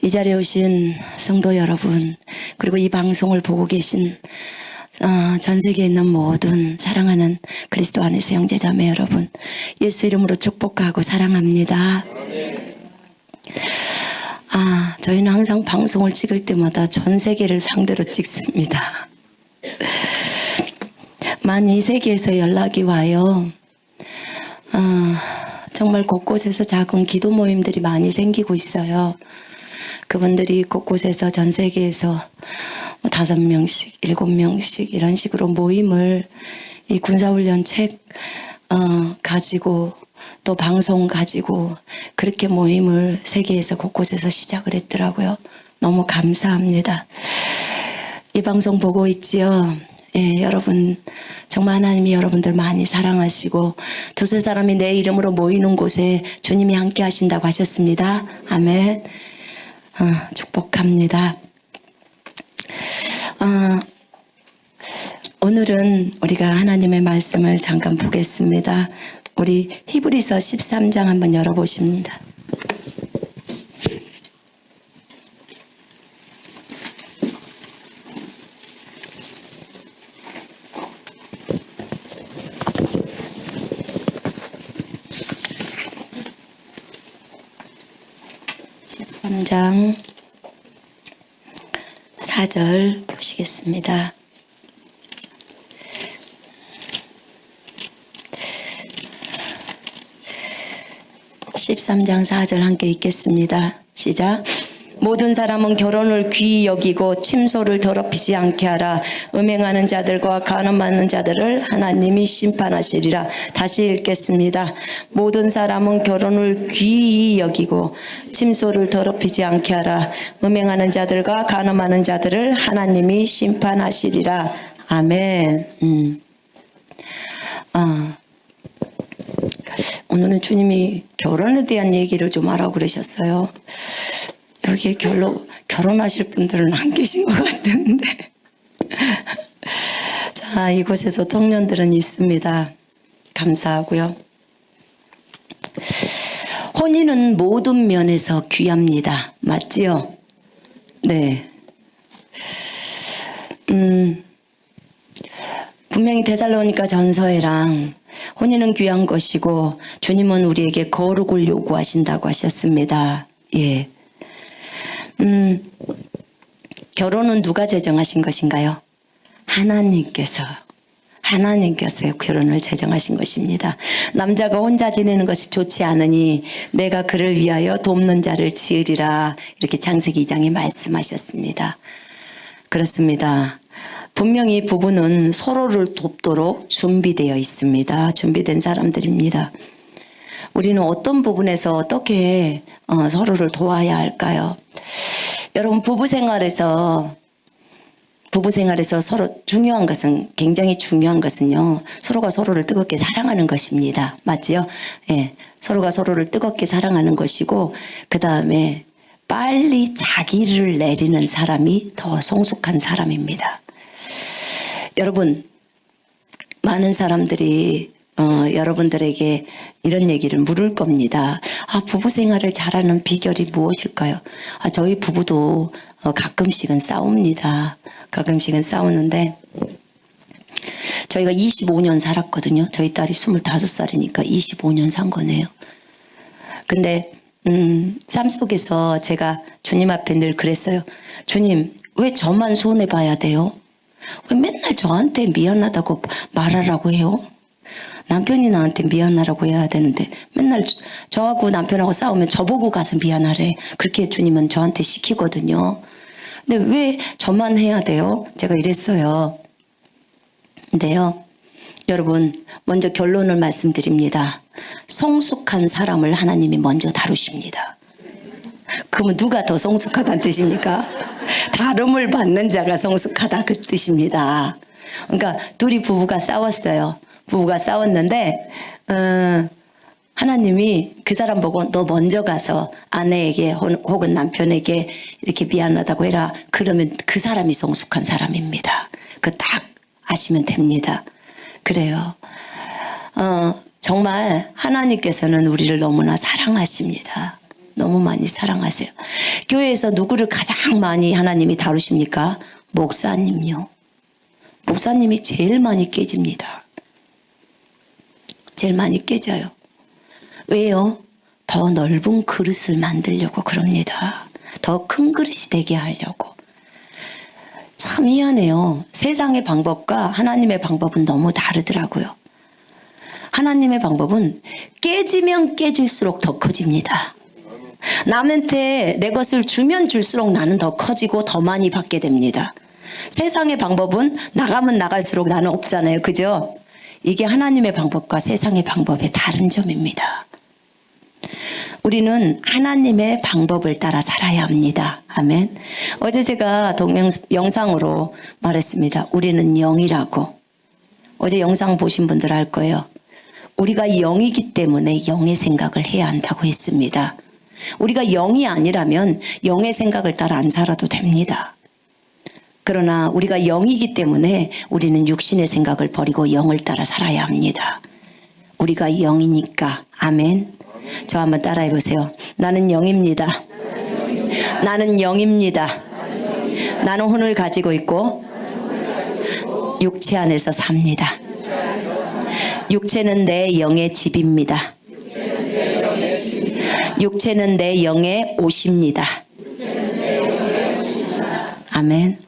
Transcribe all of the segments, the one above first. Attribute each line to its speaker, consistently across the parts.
Speaker 1: 이 자리에 오신 성도 여러분, 그리고 이 방송을 보고 계신 전 세계에 있는 모든 사랑하는 그리스도 안에서 형제자매 여러분, 예수 이름으로 축복하고 사랑합니다. 저희는 항상 방송을 찍을 때마다 전 세계를 상대로 찍습니다. 많이 세계에서 연락이 와요. 정말 곳곳에서 작은 기도 모임들이 많이 생기고 있어요. 그분들이 곳곳에서 전 세계에서 5명씩, 7명씩 이런 식으로 모임을 이 군사훈련 책 가지고 또 방송 가지고 그렇게 모임을 세계에서 곳곳에서 시작을 했더라고요. 너무 감사합니다. 이 방송 보고 있지요? 예, 여러분 정말 하나님이 여러분들 많이 사랑하시고 두세 사람이 내 이름으로 모이는 곳에 주님이 함께 하신다고 하셨습니다. 아멘. 축복합니다. 오늘은 우리가 하나님의 말씀을 잠깐 보겠습니다. 우리 히브리서 13장 한번 열어보십니다. 장 4절 보시겠습니다. (13장 4절) 함께 읽겠습니다. 시작. 모든 사람은 결혼을 귀히 여기고 침소를 더럽히지 않게 하라. 음행하는 자들과 간음하는 자들을 하나님이 심판하시리라. 다시 읽겠습니다. 모든 사람은 결혼을 귀히 여기고 침소를 더럽히지 않게 하라. 음행하는 자들과 간음하는 자들을 하나님이 심판하시리라. 아멘. 오늘은 주님이 결혼에 대한 얘기를 좀 하라고 그러셨어요. 여기에 결혼하실 분들은 안 계신 것 같은데. 자, 이곳에서 청년들은 있습니다. 감사하고요. 혼인은 모든 면에서 귀합니다. 맞지요? 네. 분명히 데살로니가 전서에랑 혼인은 귀한 것이고 주님은 우리에게 거룩을 요구하신다고 하셨습니다. 예. 결혼은 누가 제정하신 것인가요? 하나님께서 결혼을 제정하신 것입니다. 남자가 혼자 지내는 것이 좋지 않으니 내가 그를 위하여 돕는 자를 지으리라. 이렇게 창세기 2장에 말씀하셨습니다. 그렇습니다. 분명히 부부는 서로를 돕도록 준비되어 있습니다. 준비된 사람들입니다. 우리는 어떤 부분에서 어떻게 서로를 도와야 할까요? 여러분 부부 생활에서 서로 굉장히 중요한 것은요. 서로가 서로를 뜨겁게 사랑하는 것입니다. 맞지요? 예. 서로가 서로를 뜨겁게 사랑하는 것이고 그다음에 빨리 자기를 내리는 사람이 더 성숙한 사람입니다. 여러분 많은 사람들이 여러분들에게 이런 얘기를 물을 겁니다. 부부 생활을 잘하는 비결이 무엇일까요? 저희 부부도 가끔씩은 싸웁니다. 가끔씩은 싸우는데 저희가 25년 살았거든요. 저희 딸이 25살이니까 25년 산 거네요. 근데 삶 속에서 제가 주님 앞에 늘 그랬어요. 주님, 왜 저만 손해봐야 돼요? 왜 맨날 저한테 미안하다고 말하라고 해요? 남편이 나한테 미안하라고 해야 되는데 맨날 저하고 남편하고 싸우면 저보고 가서 미안하래. 그렇게 주님은 저한테 시키거든요. 근데 왜 저만 해야 돼요? 제가 이랬어요. 근데요, 여러분 먼저 결론을 말씀드립니다. 성숙한 사람을 하나님이 먼저 다루십니다. 그러면 누가 더 성숙하다는 뜻입니까? 다름을 받는 자가 성숙하다 그 뜻입니다. 그러니까 둘이 부부가 싸웠어요. 부부가 싸웠는데 하나님이 그 사람 보고 너 먼저 가서 아내에게 혹은 남편에게 이렇게 미안하다고 해라. 그러면 그 사람이 성숙한 사람입니다. 그거 딱 아시면 됩니다. 그래요. 정말 하나님께서는 우리를 너무나 사랑하십니다. 너무 많이 사랑하세요. 교회에서 누구를 가장 많이 하나님이 다루십니까? 목사님요. 목사님이 제일 많이 깨집니다. 제일 많이 깨져요. 왜요? 더 넓은 그릇을 만들려고 그럽니다. 더 큰 그릇이 되게 하려고. 참 미안해요. 세상의 방법과 하나님의 방법은 너무 다르더라고요. 하나님의 방법은 깨지면 깨질수록 더 커집니다. 남한테 내 것을 주면 줄수록 나는 더 커지고 더 많이 받게 됩니다. 세상의 방법은 나가면 나갈수록 나는 없잖아요. 그죠? 이게 하나님의 방법과 세상의 방법의 다른 점입니다. 우리는 하나님의 방법을 따라 살아야 합니다. 아멘. 어제 제가 영상으로 말했습니다. 우리는 영이라고. 어제 영상 보신 분들 알 거예요. 우리가 영이기 때문에 영의 생각을 해야 한다고 했습니다. 우리가 영이 아니라면 영의 생각을 따라 안 살아도 됩니다. 그러나 우리가 영이기 때문에 우리는 육신의 생각을 버리고 영을 따라 살아야 합니다. 우리가 영이니까. 아멘. 저 한번 따라해 보세요. 나는 영입니다. 나는 영입니다. 나는 혼을 가지고 있고 육체 안에서 삽니다. 육체는 내 영의 집입니다. 육체는 내 영의 옷입니다. 아멘.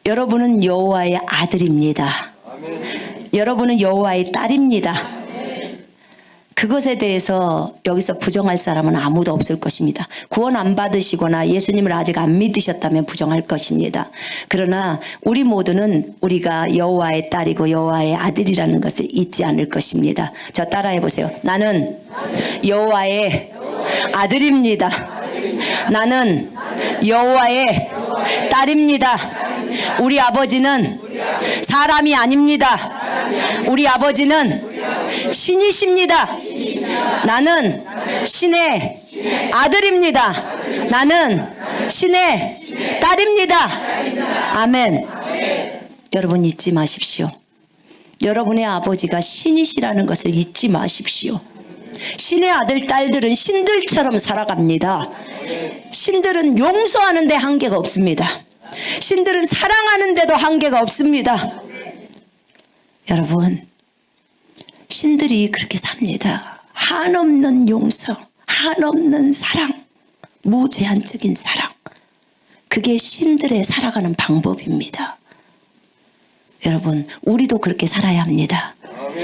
Speaker 1: 여러분은 여호와의 아들입니다. 여러분은 여호와의 딸입니다. 그것에 대해서 여기서 부정할 사람은 아무도 없을 것입니다. 구원 안 받으시거나 예수님을 아직 안 믿으셨다면 부정할 것입니다. 그러나 우리 모두는 우리가 여호와의 딸이고 여호와의 아들이라는 것을 잊지 않을 것입니다. 저 따라해 보세요. 나는 여호와의 아들입니다. 나는 여호와의 딸입니다. 우리 아버지는 사람이 아닙니다. 우리 아버지는 신이십니다. 나는 신의 아들입니다. 나는 신의 딸입니다. 아멘. 여러분 잊지 마십시오. 여러분의 아버지가 신이시라는 것을 잊지 마십시오. 신의 아들, 딸들은 신들처럼 살아갑니다. 신들은 용서하는 데 한계가 없습니다. 신들은 사랑하는 데도 한계가 없습니다. 여러분, 신들이 그렇게 삽니다. 한없는 용서, 한없는 사랑, 무제한적인 사랑. 그게 신들의 살아가는 방법입니다. 여러분, 우리도 그렇게 살아야 합니다.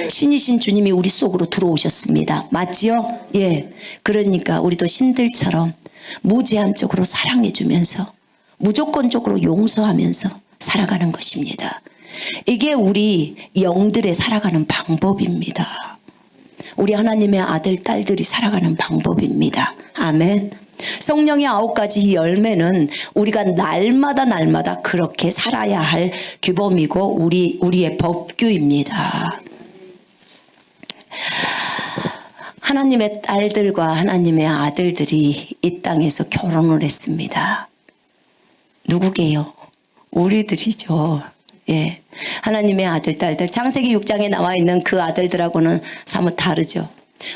Speaker 1: 신이신 주님이 우리 속으로 들어오셨습니다. 맞지요? 예. 그러니까 우리도 신들처럼 무제한적으로 사랑해주면서 무조건적으로 용서하면서 살아가는 것입니다. 이게 우리 영들의 살아가는 방법입니다. 우리 하나님의 아들, 딸들이 살아가는 방법입니다. 아멘. 성령의 9가지 열매는 우리가 날마다 그렇게 살아야 할 규범이고 우리의 법규입니다. 하나님의 딸들과 하나님의 아들들이 이 땅에서 결혼을 했습니다. 누구게요? 우리들이죠. 예. 하나님의 아들, 딸들. 창세기 6장에 나와 있는 그 아들들하고는 사뭇 다르죠.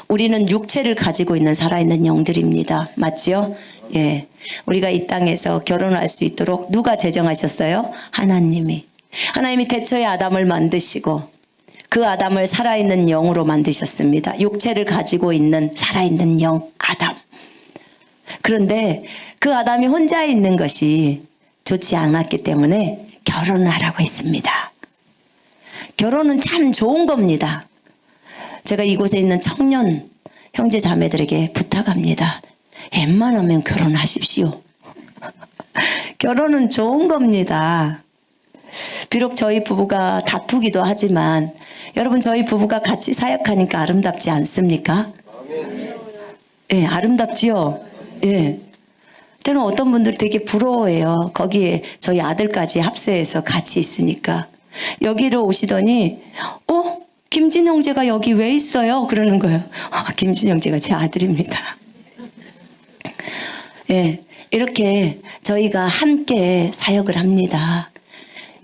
Speaker 1: 우리는 육체를 가지고 있는 살아있는 영들입니다. 맞지요? 예. 우리가 이 땅에서 결혼할 수 있도록 누가 제정하셨어요? 하나님이. 하나님이 태초에 아담을 만드시고 그 아담을 살아있는 영으로 만드셨습니다. 육체를 가지고 있는 살아있는 영, 아담. 그런데 그 아담이 혼자 있는 것이 좋지 않았기 때문에 결혼을 하라고 했습니다. 결혼은 참 좋은 겁니다. 제가 이곳에 있는 청년 형제 자매들에게 부탁합니다. 웬만하면 결혼하십시오. 결혼은 좋은 겁니다. 비록 저희 부부가 다투기도 하지만 여러분, 저희 부부가 같이 사역하니까 아름답지 않습니까? 예, 아름답지요? 예. 때는 어떤 분들 되게 부러워해요. 거기에 저희 아들까지 합세해서 같이 있으니까. 여기로 오시더니 김진 형제가 여기 왜 있어요? 그러는 거예요. 김진 형제가 제 아들입니다. 예, 이렇게 저희가 함께 사역을 합니다.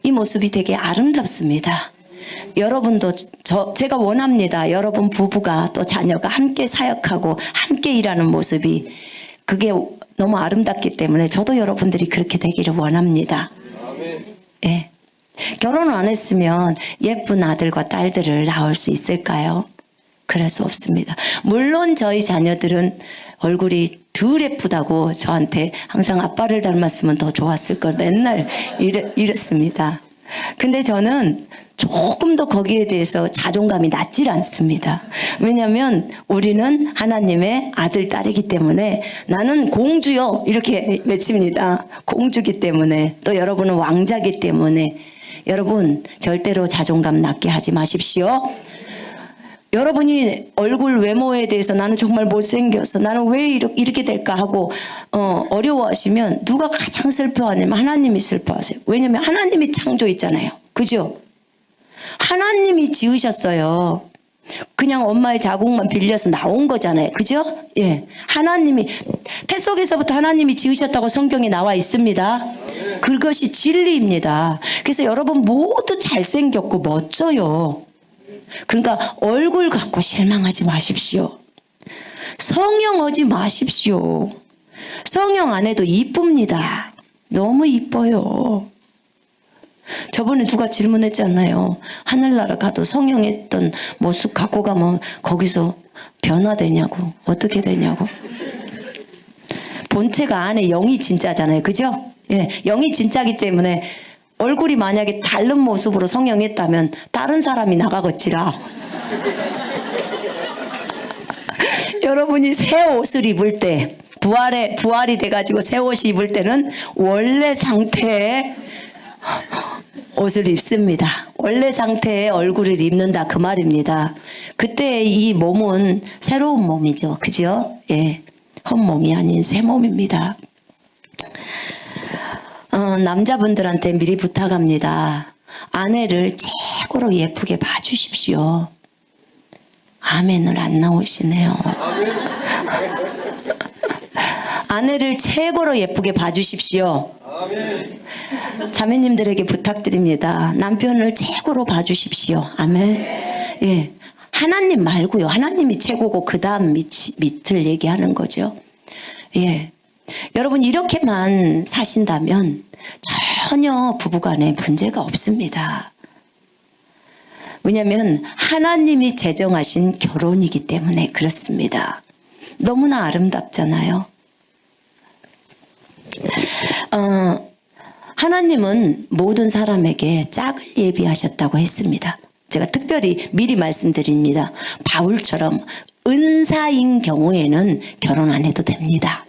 Speaker 1: 이 모습이 되게 아름답습니다. 여러분도 제가 원합니다. 여러분 부부가 또 자녀가 함께 사역하고 함께 일하는 모습이 그게 너무 아름답기 때문에 저도 여러분들이 그렇게 되기를 원합니다. 예. 결혼을 안 했으면 예쁜 아들과 딸들을 낳을 수 있을까요? 그럴 수 없습니다. 물론 저희 자녀들은 얼굴이 덜 예쁘다고 저한테 항상 아빠를 닮았으면 더 좋았을 걸 맨날 이랬습니다. 근데 저는 조금 더 거기에 대해서 자존감이 낮질 않습니다. 왜냐하면 우리는 하나님의 아들, 딸이기 때문에 나는 공주요 이렇게 외칩니다. 공주기 때문에 또 여러분은 왕자기 때문에 여러분 절대로 자존감 낮게 하지 마십시오. 여러분이 얼굴 외모에 대해서 나는 정말 못생겼어. 나는 왜 이렇게 될까 하고 어려워하시면 누가 가장 슬퍼하냐면 하나님이 슬퍼하세요. 왜냐하면 하나님이 창조했잖아요. 그죠? 하나님이 지으셨어요. 그냥 엄마의 자궁만 빌려서 나온 거잖아요. 그죠? 예. 하나님이 태 속에서부터 하나님이 지으셨다고 성경에 나와 있습니다. 그것이 진리입니다. 그래서 여러분 모두 잘생겼고 멋져요. 그러니까 얼굴 갖고 실망하지 마십시오. 성형하지 마십시오. 성형 안 해도 이쁩니다. 너무 이뻐요. 저번에 누가 질문했잖아요. 하늘나라 가도 성형했던 모습 갖고 가면 거기서 변화되냐고. 어떻게 되냐고. 본체가 안에 영이 진짜잖아요. 그죠? 예, 영이 진짜기 때문에 얼굴이 만약에 다른 모습으로 성형했다면 다른 사람이 나가겠지라. 여러분이 새 옷을 입을 때 부활이 돼가지고 새 옷이 입을 때는 원래 상태의 옷을 입습니다. 원래 상태의 얼굴을 입는다 그 말입니다. 그때 이 몸은 새로운 몸이죠. 그죠? 예, 헛몸이 아닌 새 몸입니다. 남자분들한테 미리 부탁합니다. 아내를 최고로 예쁘게 봐주십시오. 아멘을 안 나오시네요. 아내를 최고로 예쁘게 봐주십시오. 자매님들에게 부탁드립니다. 남편을 최고로 봐주십시오. 아멘. 예, 하나님 말고요. 하나님이 최고고 그 다음 밑을 얘기하는 거죠. 예. 여러분 이렇게만 사신다면 전혀 부부간에 문제가 없습니다. 왜냐하면 하나님이 제정하신 결혼이기 때문에 그렇습니다. 너무나 아름답잖아요. 하나님은 모든 사람에게 짝을 예비하셨다고 했습니다. 제가 특별히 미리 말씀드립니다. 바울처럼 은사인 경우에는 결혼 안 해도 됩니다.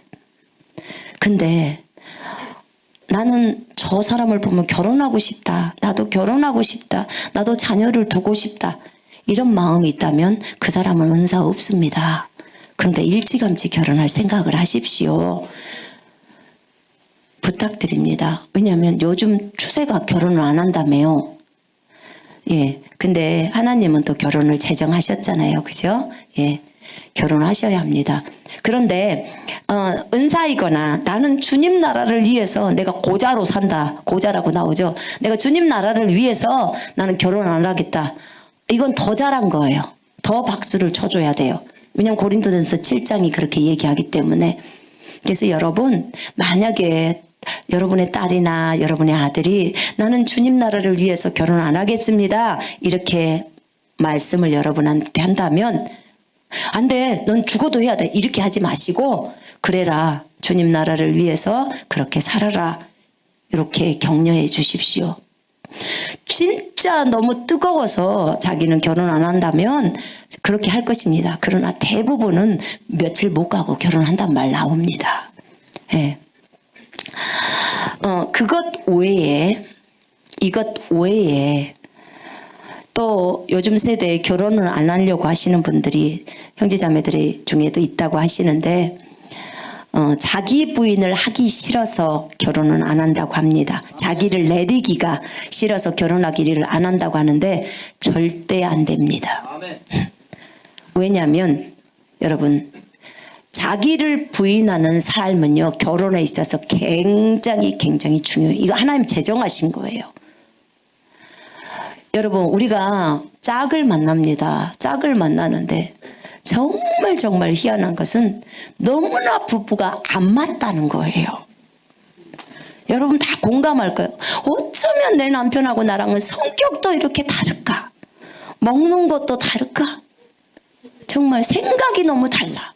Speaker 1: 근데 나는 저 사람을 보면 결혼하고 싶다. 나도 결혼하고 싶다. 나도 자녀를 두고 싶다. 이런 마음이 있다면 그 사람은 은사 없습니다. 그러니까 일찌감치 결혼할 생각을 하십시오. 부탁드립니다. 왜냐하면 요즘 추세가 결혼을 안 한다며요. 예. 근데 하나님은 또 결혼을 제정하셨잖아요. 그죠? 예. 결혼하셔야 합니다. 그런데 은사이거나 나는 주님 나라를 위해서 내가 고자로 산다. 고자라고 나오죠. 내가 주님 나라를 위해서 나는 결혼 안 하겠다. 이건 더 잘한 거예요. 더 박수를 쳐줘야 돼요. 왜냐하면 고린도전서 7장이 그렇게 얘기하기 때문에. 그래서 여러분 만약에 여러분의 딸이나 여러분의 아들이 나는 주님 나라를 위해서 결혼 안 하겠습니다. 이렇게 말씀을 여러분한테 한다면 안 돼. 넌 죽어도 해야 돼. 이렇게 하지 마시고 그래라. 주님 나라를 위해서 그렇게 살아라. 이렇게 격려해 주십시오. 진짜 너무 뜨거워서 자기는 결혼 안 한다면 그렇게 할 것입니다. 그러나 대부분은 며칠 못 가고 결혼한단 말 나옵니다. 예. 이것 외에 또 요즘 세대에 결혼을 안 하려고 하시는 분들이 형제자매들 중에도 있다고 하시는데 자기 부인을 하기 싫어서 결혼은 안 한다고 합니다. 자기를 내리기가 싫어서 결혼하기를 안 한다고 하는데 절대 안 됩니다. 왜냐하면 여러분 자기를 부인하는 삶은요 결혼에 있어서 굉장히 중요해요. 이거 하나님 제정하신 거예요. 여러분, 우리가 짝을 만납니다. 짝을 만나는데 정말 희한한 것은 너무나 부부가 안 맞다는 거예요. 여러분 다 공감할 거예요. 어쩌면 내 남편하고 나랑은 성격도 이렇게 다를까? 먹는 것도 다를까? 정말 생각이 너무 달라.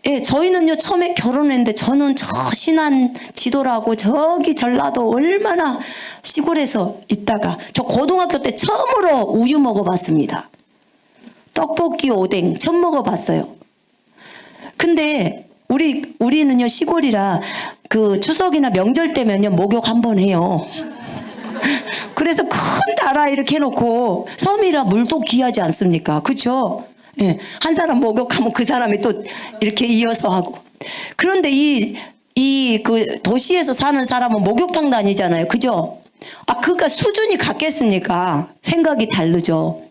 Speaker 1: 예, 저희는요, 처음에 결혼했는데 저는 저 신안 지도라고 저기 전라도 얼마나 시골에서 있다가 저 고등학교 때 처음으로 우유 먹어봤습니다. 떡볶이 오뎅 처음 먹어봤어요. 근데 우리는요, 시골이라 그 추석이나 명절 때면요, 목욕 한번 해요. 그래서 큰 다라 이렇게 해놓고, 섬이라 물도 귀하지 않습니까? 그쵸? 예, 한 사람 목욕하면 그 사람이 또 이렇게 이어서 하고. 그런데 그 도시에서 사는 사람은 목욕탕 다니잖아요. 그죠? 그러니까 수준이 같겠습니까? 생각이 다르죠.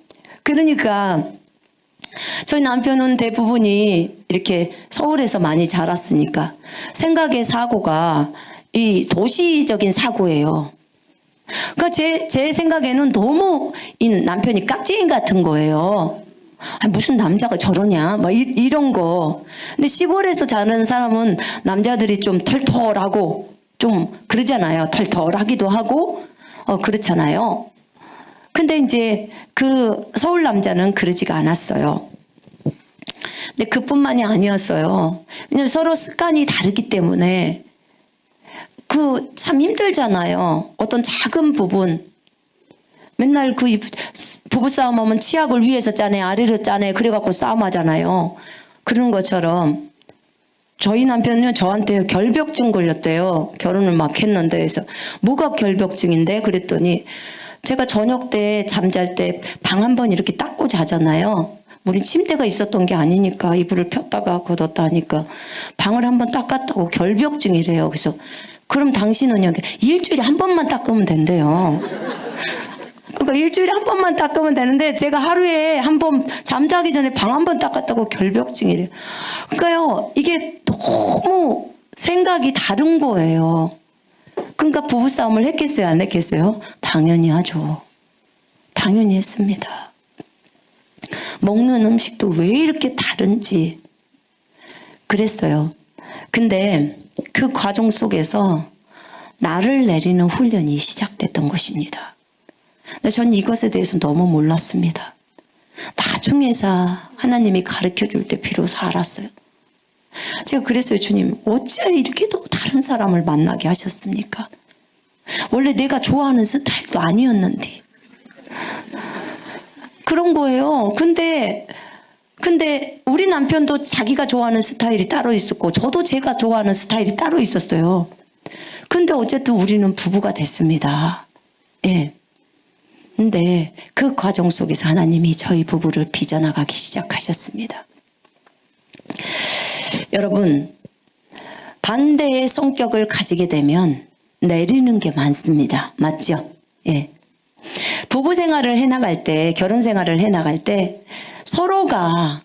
Speaker 1: 그러니까 저희 남편은 대부분이 이렇게 서울에서 많이 자랐으니까 생각의 사고가 이 도시적인 사고예요. 그러니까 제 생각에는 너무 이 남편이 깍지인 같은 거예요. 무슨 남자가 저러냐, 막 이런 거. 근데 시골에서 자는 사람은 남자들이 좀 털털하고 좀 그러잖아요. 털털하기도 하고, 그렇잖아요. 근데 이제 그 서울 남자는 그러지가 않았어요. 근데 그뿐만이 아니었어요. 왜냐면 서로 습관이 다르기 때문에 그 참 힘들잖아요. 어떤 작은 부분. 맨날 그 부부싸움 하면 치약을 위에서 짜네 아래로 짜네 그래갖고 싸움하잖아요. 그런 것처럼 저희 남편은 저한테 결벽증 걸렸대요. 결혼을 막 했는데. 그래서 뭐가 결벽증인데 그랬더니 제가 저녁 때 잠잘 때 방 한 번 이렇게 닦고 자잖아요. 우리 침대가 있었던 게 아니니까 이불을 폈다가 걷었다 하니까 방을 한 번 닦았다고 결벽증이래요. 그래서 그럼 당신은요, 일주일에 한 번만 닦으면 된대요. 그러니까 일주일에 한 번만 닦으면 되는데 제가 하루에 한 번 잠자기 전에 방 한 번 닦았다고 결벽증이래요. 그러니까요, 이게 너무 생각이 다른 거예요. 그러니까 부부싸움을 했겠어요, 안 했겠어요? 당연히 하죠. 당연히 했습니다. 먹는 음식도 왜 이렇게 다른지 그랬어요. 근데 그 과정 속에서 나를 내리는 훈련이 시작됐던 것입니다. 근데 전 이것에 대해서 너무 몰랐습니다. 나중에서 하나님이 가르쳐 줄 때 비로소 알았어요. 제가 그랬어요. 주님, 어찌 이렇게도 다른 사람을 만나게 하셨습니까? 원래 내가 좋아하는 스타일도 아니었는데. 그런 거예요. 근데 우리 남편도 자기가 좋아하는 스타일이 따로 있었고 저도 제가 좋아하는 스타일이 따로 있었어요. 근데 어쨌든 우리는 부부가 됐습니다. 예. 근데 그 과정 속에서 하나님이 저희 부부를 빚어나가기 시작하셨습니다. 여러분, 반대의 성격을 가지게 되면 내리는 게 많습니다. 맞죠? 예. 부부 생활을 해나갈 때, 결혼 생활을 해나갈 때 서로가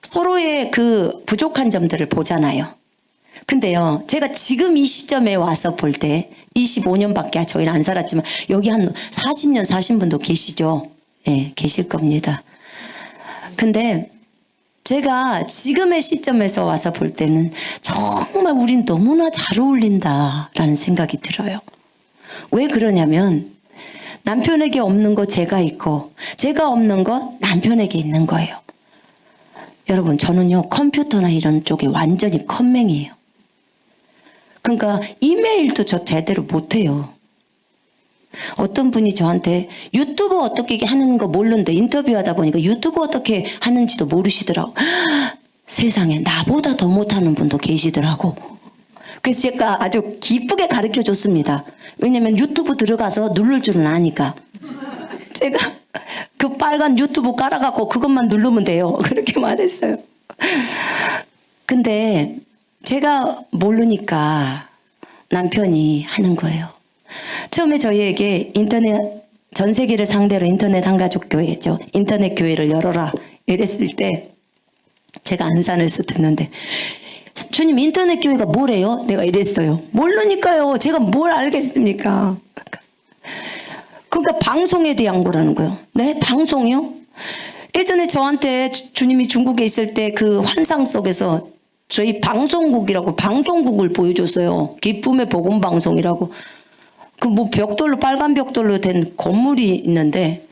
Speaker 1: 서로의 그 부족한 점들을 보잖아요. 근데요, 제가 지금 이 시점에 와서 볼 때 25년밖에 저희는 안 살았지만 여기 한 40년 사신 분도 계시죠? 예, 계실 겁니다. 근데 제가 지금의 시점에서 와서 볼 때는 정말 우린 너무나 잘 어울린다라는 생각이 들어요. 왜 그러냐면 남편에게 없는 거 제가 있고 제가 없는 거 남편에게 있는 거예요. 여러분, 저는요 컴퓨터나 이런 쪽에 완전히 컴맹이에요. 그러니까 이메일도 저 제대로 못해요. 어떤 분이 저한테 유튜브 어떻게 하는 거 모르는데 인터뷰하다 보니까 유튜브 어떻게 하는지도 모르시더라고. 세상에, 나보다 더 못하는 분도 계시더라고. 그래서 제가 아주 기쁘게 가르쳐 줬습니다. 왜냐면 유튜브 들어가서 누를 줄은 아니까. 제가 그 빨간 유튜브 깔아갖고 그것만 누르면 돼요. 그렇게 말했어요. 근데 제가 모르니까 남편이 하는 거예요. 처음에 저희에게 인터넷, 전 세계를 상대로 인터넷 한가족 교회죠. 인터넷 교회를 열어라 이랬을 때 제가 안산에서 듣는데, 주님, 인터넷 교회가 뭐래요? 내가 이랬어요. 모르니까요. 제가 뭘 알겠습니까? 그러니까 방송에 대한 거라는 거예요. 네? 방송이요? 예전에 저한테 주님이 중국에 있을 때 그 환상 속에서 저희 방송국이라고 방송국을 보여줬어요. 기쁨의 복음 방송이라고. 그 뭐 벽돌로 빨간 벽돌로 된 건물이 있는데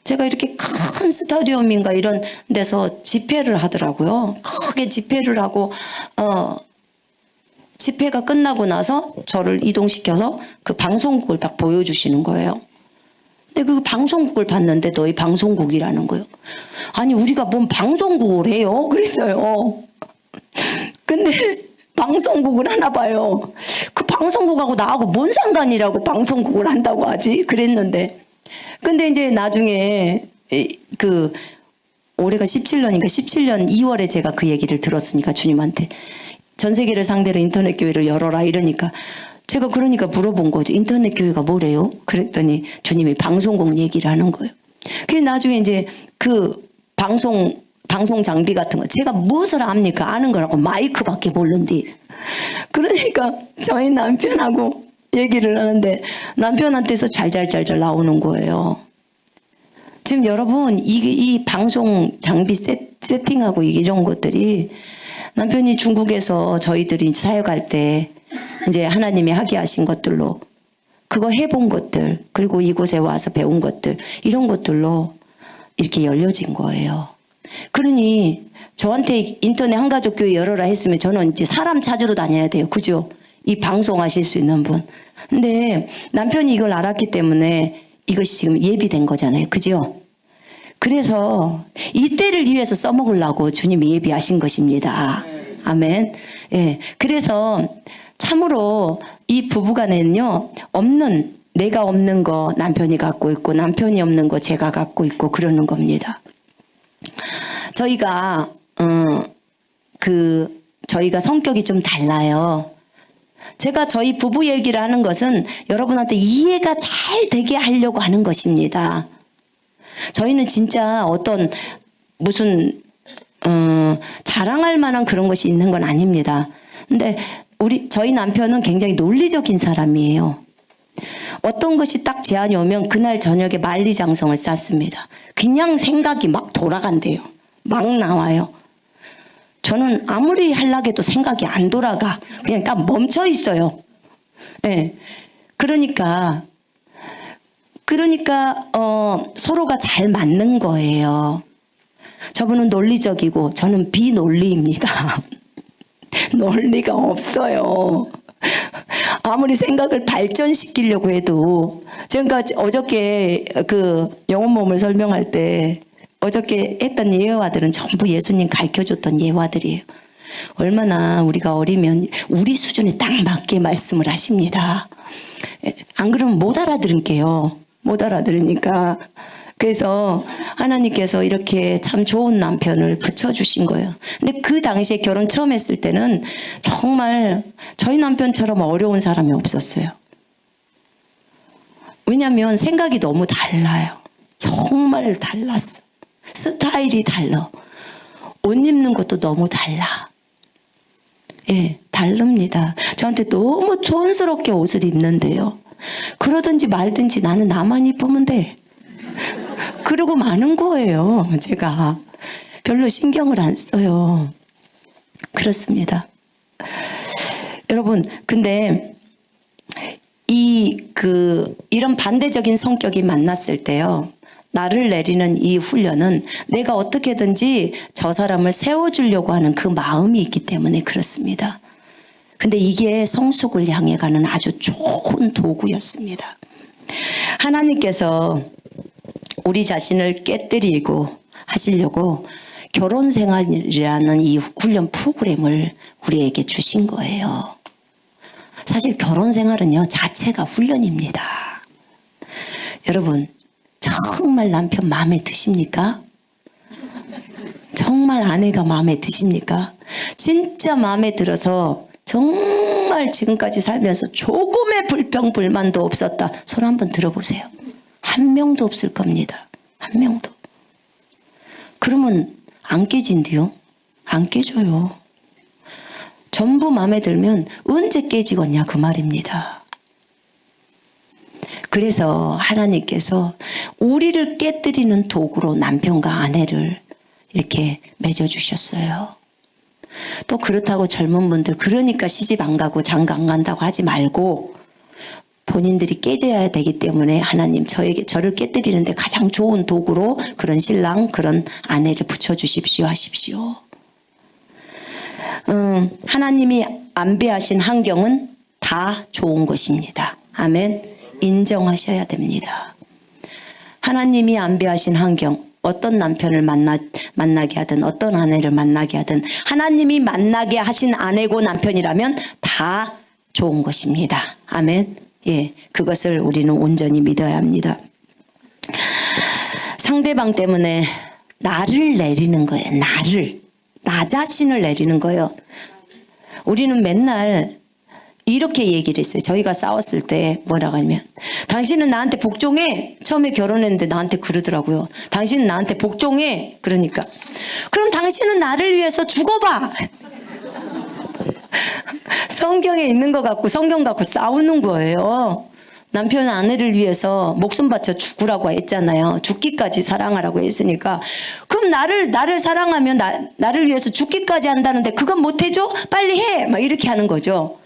Speaker 1: 제가 이렇게 큰 스타디움인가 이런 데서 집회를 하더라고요. 크게 집회를 하고 집회가 끝나고 나서 저를 이동시켜서 그 방송국을 딱 보여주시는 거예요. 근데 그 방송국을 봤는데 너희 방송국이라는 거예요. 아니 우리가 뭔 방송국을 해요? 그랬어요. 근데 방송국을 하나 봐요. 그 방송국하고 나하고 뭔 상관이라고 방송국을 한다고 하지? 그랬는데 근데 이제 나중에 그 올해가 17년인가 17년 2월에 제가 그 얘기를 들었으니까 주님한테 전 세계를 상대로 인터넷 교회를 열어라 이러니까 제가 그러니까 물어본 거죠. 인터넷 교회가 뭐래요? 그랬더니 주님이 방송국 얘기를 하는 거예요. 그래서 나중에 이제 그 방송 장비 같은 거 제가 무엇을 압니까? 아는 거라고 마이크밖에 모르는데 그러니까 저희 남편하고 얘기를 하는데 남편한테서 잘잘 나오는 거예요. 지금 여러분 이 방송 장비 세팅하고 이런 것들이 남편이 중국에서 저희들이 사역할 때 이제 하나님이 하게 하신 것들로 그거 해본 것들 그리고 이곳에 와서 배운 것들 이런 것들로 이렇게 열려진 거예요. 그러니 저한테 인터넷 한가족교회 열어라 했으면 저는 이제 사람 찾으러 다녀야 돼요. 그죠? 이 방송하실 수 있는 분. 근데 남편이 이걸 알았기 때문에 이것이 지금 예비된 거잖아요. 그죠? 그래서 이때를 위해서 써먹으려고 주님이 예비하신 것입니다. 아멘. 예. 그래서 참으로 이 부부간에는요, 내가 없는 거 남편이 갖고 있고 남편이 없는 거 제가 갖고 있고 그러는 겁니다. 저희가 저희가 성격이 좀 달라요. 제가 저희 부부 얘기를 하는 것은 여러분한테 이해가 잘 되게 하려고 하는 것입니다. 저희는 진짜 어떤 무슨 자랑할 만한 그런 것이 있는 건 아닙니다. 근데 저희 남편은 굉장히 논리적인 사람이에요. 어떤 것이 딱 제안이 오면 그날 저녁에 만리장성을 쌓습니다. 그냥 생각이 막 돌아간대요. 막 나와요. 저는 아무리 하려고 해도 생각이 안 돌아가. 그냥 딱 멈춰 있어요. 네. 그러니까 서로가 잘 맞는 거예요. 저분은 논리적이고 저는 비논리입니다. 논리가 없어요. 아무리 생각을 발전시키려고 해도 제가 어저께 그 영혼 몸을 설명할 때 어저께 했던 예화들은 전부 예수님 가르쳐줬던 예화들이에요. 얼마나 우리가 어리면 우리 수준에 딱 맞게 말씀을 하십니다. 안 그러면 못 알아들을게요. 못 알아들으니까. 그래서 하나님께서 이렇게 참 좋은 남편을 붙여주신 거예요. 근데 그 당시에 결혼 처음 했을 때는 정말 저희 남편처럼 어려운 사람이 없었어요. 왜냐하면 생각이 너무 달라요. 정말 달랐어. 스타일이 달라. 옷 입는 것도 너무 달라. 예, 다릅니다. 저한테 너무 촌스럽게 옷을 입는데요. 그러든지 말든지 나는 나만 이쁘면 돼. 그러고 마는 거예요. 제가 별로 신경을 안 써요. 그렇습니다. 여러분, 근데 이런 반대적인 성격이 만났을 때요. 나를 내리는 이 훈련은 내가 어떻게든지 저 사람을 세워주려고 하는 그 마음이 있기 때문에 그렇습니다. 근데 이게 성숙을 향해 가는 아주 좋은 도구였습니다. 하나님께서 우리 자신을 깨뜨리고 하시려고 결혼 생활이라는 이 훈련 프로그램을 우리에게 주신 거예요. 사실 결혼 생활은요, 자체가 훈련입니다. 여러분, 정말 남편 마음에 드십니까? 정말 아내가 마음에 드십니까? 진짜 마음에 들어서 정말 지금까지 살면서 조금의 불평, 불만도 없었다. 손 한번 들어보세요. 한 명도 없을 겁니다. 한 명도. 그러면 안 깨진대요? 안 깨져요. 전부 마음에 들면 언제 깨지겠냐 그 말입니다. 그래서 하나님께서 우리를 깨뜨리는 도구로 남편과 아내를 이렇게 맺어주셨어요. 또 그렇다고 젊은 분들 그러니까 시집 안 가고 장가 안 간다고 하지 말고 본인들이 깨져야 되기 때문에 하나님 저를 깨뜨리는데 가장 좋은 도구로 그런 신랑 그런 아내를 붙여주십시오 하십시오. 하나님이 안배하신 환경은 다 좋은 것입니다. 아멘. 인정하셔야 됩니다. 하나님이 안배하신 환경, 어떤 남편을 만나게 하든 어떤 아내를 만나게 하든 하나님이 만나게 하신 아내고 남편이라면 다 좋은 것입니다. 아멘. 예, 그것을 우리는 온전히 믿어야 합니다. 상대방 때문에 나를 내리는 거예요. 나 자신을 내리는 거예요. 우리는 맨날 이렇게 얘기를 했어요. 저희가 싸웠을 때 뭐라고 하냐면 당신은 나한테 복종해. 처음에 결혼했는데 나한테 그러더라고요. 당신은 나한테 복종해. 그러니까 그럼 당신은 나를 위해서 죽어봐. 성경에 있는 것 같고 성경 갖고 싸우는 거예요. 남편 아내를 위해서 목숨 바쳐 죽으라고 했잖아요. 죽기까지 사랑하라고 했으니까 그럼 나를 사랑하면 나를 위해서 죽기까지 한다는데 그건 못 해줘? 빨리 해. 막 이렇게 하는 거죠.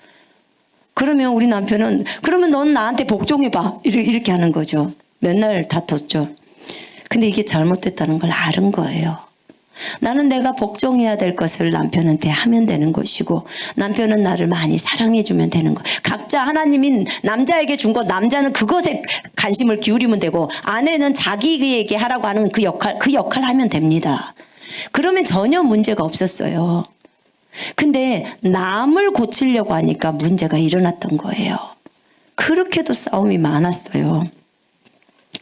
Speaker 1: 그러면 우리 남편은 그러면 넌 나한테 복종해봐. 이렇게 하는 거죠. 맨날 다퉜죠. 근데 이게 잘못됐다는 걸 아는 거예요. 나는 내가 복종해야 될 것을 남편한테 하면 되는 것이고 남편은 나를 많이 사랑해주면 되는 거. 각자 하나님이 남자에게 준 것 남자는 그것에 관심을 기울이면 되고 아내는 자기에게 하라고 하는 그 역할 하면 됩니다. 그러면 전혀 문제가 없었어요. 근데 남을 고치려고 하니까 문제가 일어났던 거예요. 그렇게도 싸움이 많았어요.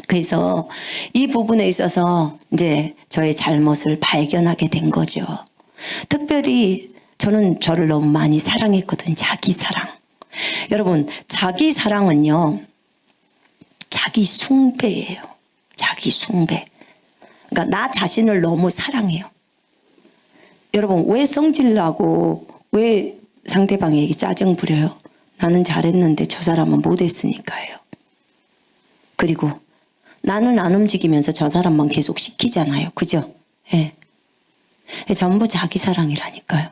Speaker 1: 그래서 이 부분에 있어서 이제 저의 잘못을 발견하게 된 거죠. 특별히 저는 저를 너무 많이 사랑했거든요. 자기 사랑. 여러분, 자기 사랑은요, 자기 숭배예요. 자기 숭배. 그러니까 나 자신을 너무 사랑해요. 여러분, 왜 성질나고 왜 상대방에게 짜증 부려요? 나는 잘했는데 저 사람은 못했으니까요. 그리고 나는 안 움직이면서 저 사람만 계속 시키잖아요. 그죠? 예. 전부 자기 사랑이라니까요.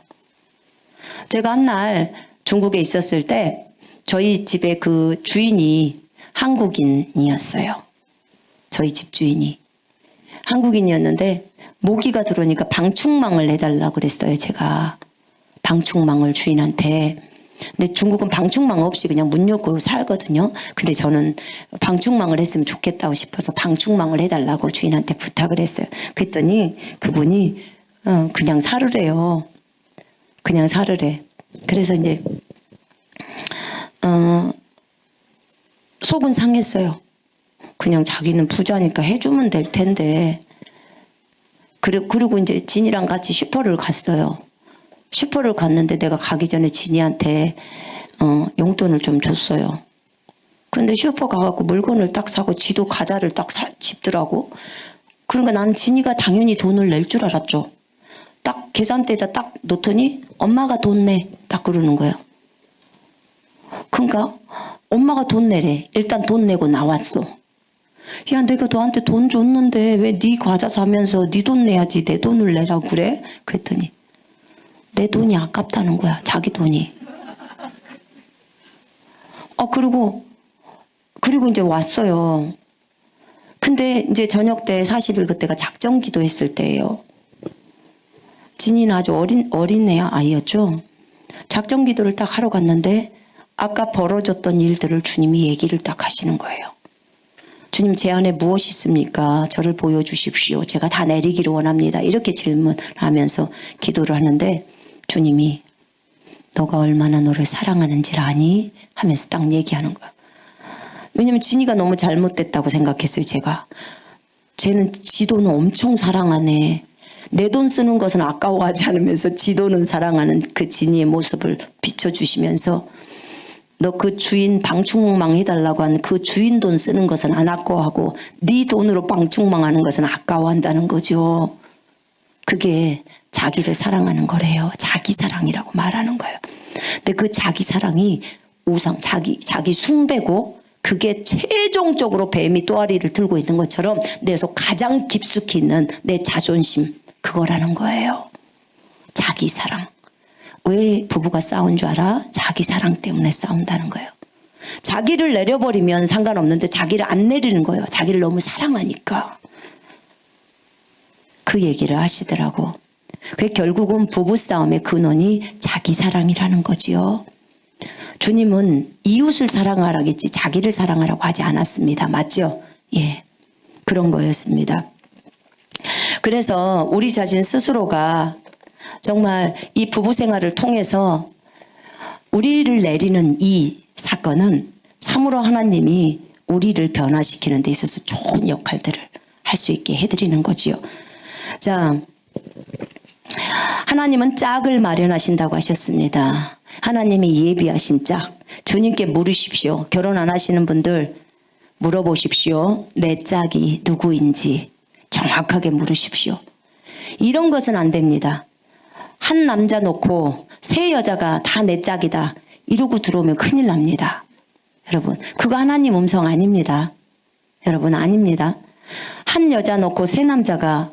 Speaker 1: 제가 한 날 중국에 있었을 때 저희 집에 그 주인이 한국인이었어요. 저희 집 주인이. 한국인이었는데 모기가 들어오니까 방충망을 해달라고 그랬어요. 제가 방충망을 주인한테. 근데 중국은 방충망 없이 그냥 문 열고 살거든요. 근데 저는 방충망을 했으면 좋겠다고 싶어서 방충망을 해달라고 주인한테 부탁을 했어요. 그랬더니 그분이 그냥 사르래요. 그냥 사르래. 그래서 이제 속은 상했어요. 그냥 자기는 부자니까 해주면 될 텐데. 그리고 이제 진이랑 같이 슈퍼를 갔어요. 슈퍼를 갔는데 내가 가기 전에 진이한테 용돈을 좀 줬어요. 근데 슈퍼 가갖고 물건을 딱 사고 지도 과자를 딱 집더라고. 그러니까 나는 진이가 당연히 돈을 낼 줄 알았죠. 딱 계산대에다 딱 놓더니 엄마가 돈 내. 딱 그러는 거예요. 그러니까 엄마가 돈 내래. 일단 돈 내고 나왔어. 야, 내가 너한테 돈 줬는데 왜 네 과자 사면서 네 돈 내야지 내 돈을 내라고 그래? 그랬더니 내 돈이 아깝다는 거야. 자기 돈이. 그리고 이제 왔어요. 근데 이제 저녁 때 40일 그때가 작정 기도했을 때예요. 진이는 아주 어린 아이였죠. 작정 기도를 딱 하러 갔는데 아까 벌어졌던 일들을 주님이 얘기를 딱 하시는 거예요. 주님, 제 안에 무엇이 있습니까? 저를 보여주십시오. 제가 다 내리기를 원합니다. 이렇게 질문하면서 기도를 하는데 주님이 너가 얼마나 너를 사랑하는지를 아니? 하면서 딱 얘기하는 거야. 왜냐면 진이가 너무 잘못됐다고 생각했어요. 제가. 쟤는 지 돈은 엄청 사랑하네. 내 돈 쓰는 것은 아까워하지 않으면서 지 돈은 사랑하는 그 진이의 모습을 비춰주시면서 너 그 주인 방충망 해달라고 한 그 주인 돈 쓰는 것은 안 아까워하고 네 돈으로 방충망하는 것은 아까워한다는 거죠. 그게 자기를 사랑하는 거래요. 자기 사랑이라고 말하는 거예요. 근데 그 자기 사랑이 자기 숭배고 그게 최종적으로 뱀이 또아리를 들고 있는 것처럼 내 속 가장 깊숙이 있는 내 자존심, 그거라는 거예요. 자기 사랑. 왜 부부가 싸운 줄 알아? 자기 사랑 때문에 싸운다는 거예요. 자기를 내려버리면 상관없는데 자기를 안 내리는 거예요. 자기를 너무 사랑하니까. 그 얘기를 하시더라고. 그 결국은 부부싸움의 근원이 자기 사랑이라는 거지요. 주님은 이웃을 사랑하라겠지 자기를 사랑하라고 하지 않았습니다. 맞죠? 예, 그런 거였습니다. 그래서 우리 자신 스스로가 정말 이 부부 생활을 통해서 우리를 내리는 이 사건은 참으로 하나님이 우리를 변화시키는 데 있어서 좋은 역할들을 할 수 있게 해드리는 거지요. 자, 하나님은 짝을 마련하신다고 하셨습니다. 하나님이 예비하신 짝, 주님께 물으십시오. 결혼 안 하시는 분들 물어보십시오. 내 짝이 누구인지 정확하게 물으십시오. 이런 것은 안 됩니다. 한 남자 놓고 세 여자가 다 내 짝이다 이러고 들어오면 큰일 납니다. 여러분, 그거 하나님 음성 아닙니다. 여러분, 아닙니다. 한 여자 놓고 세 남자가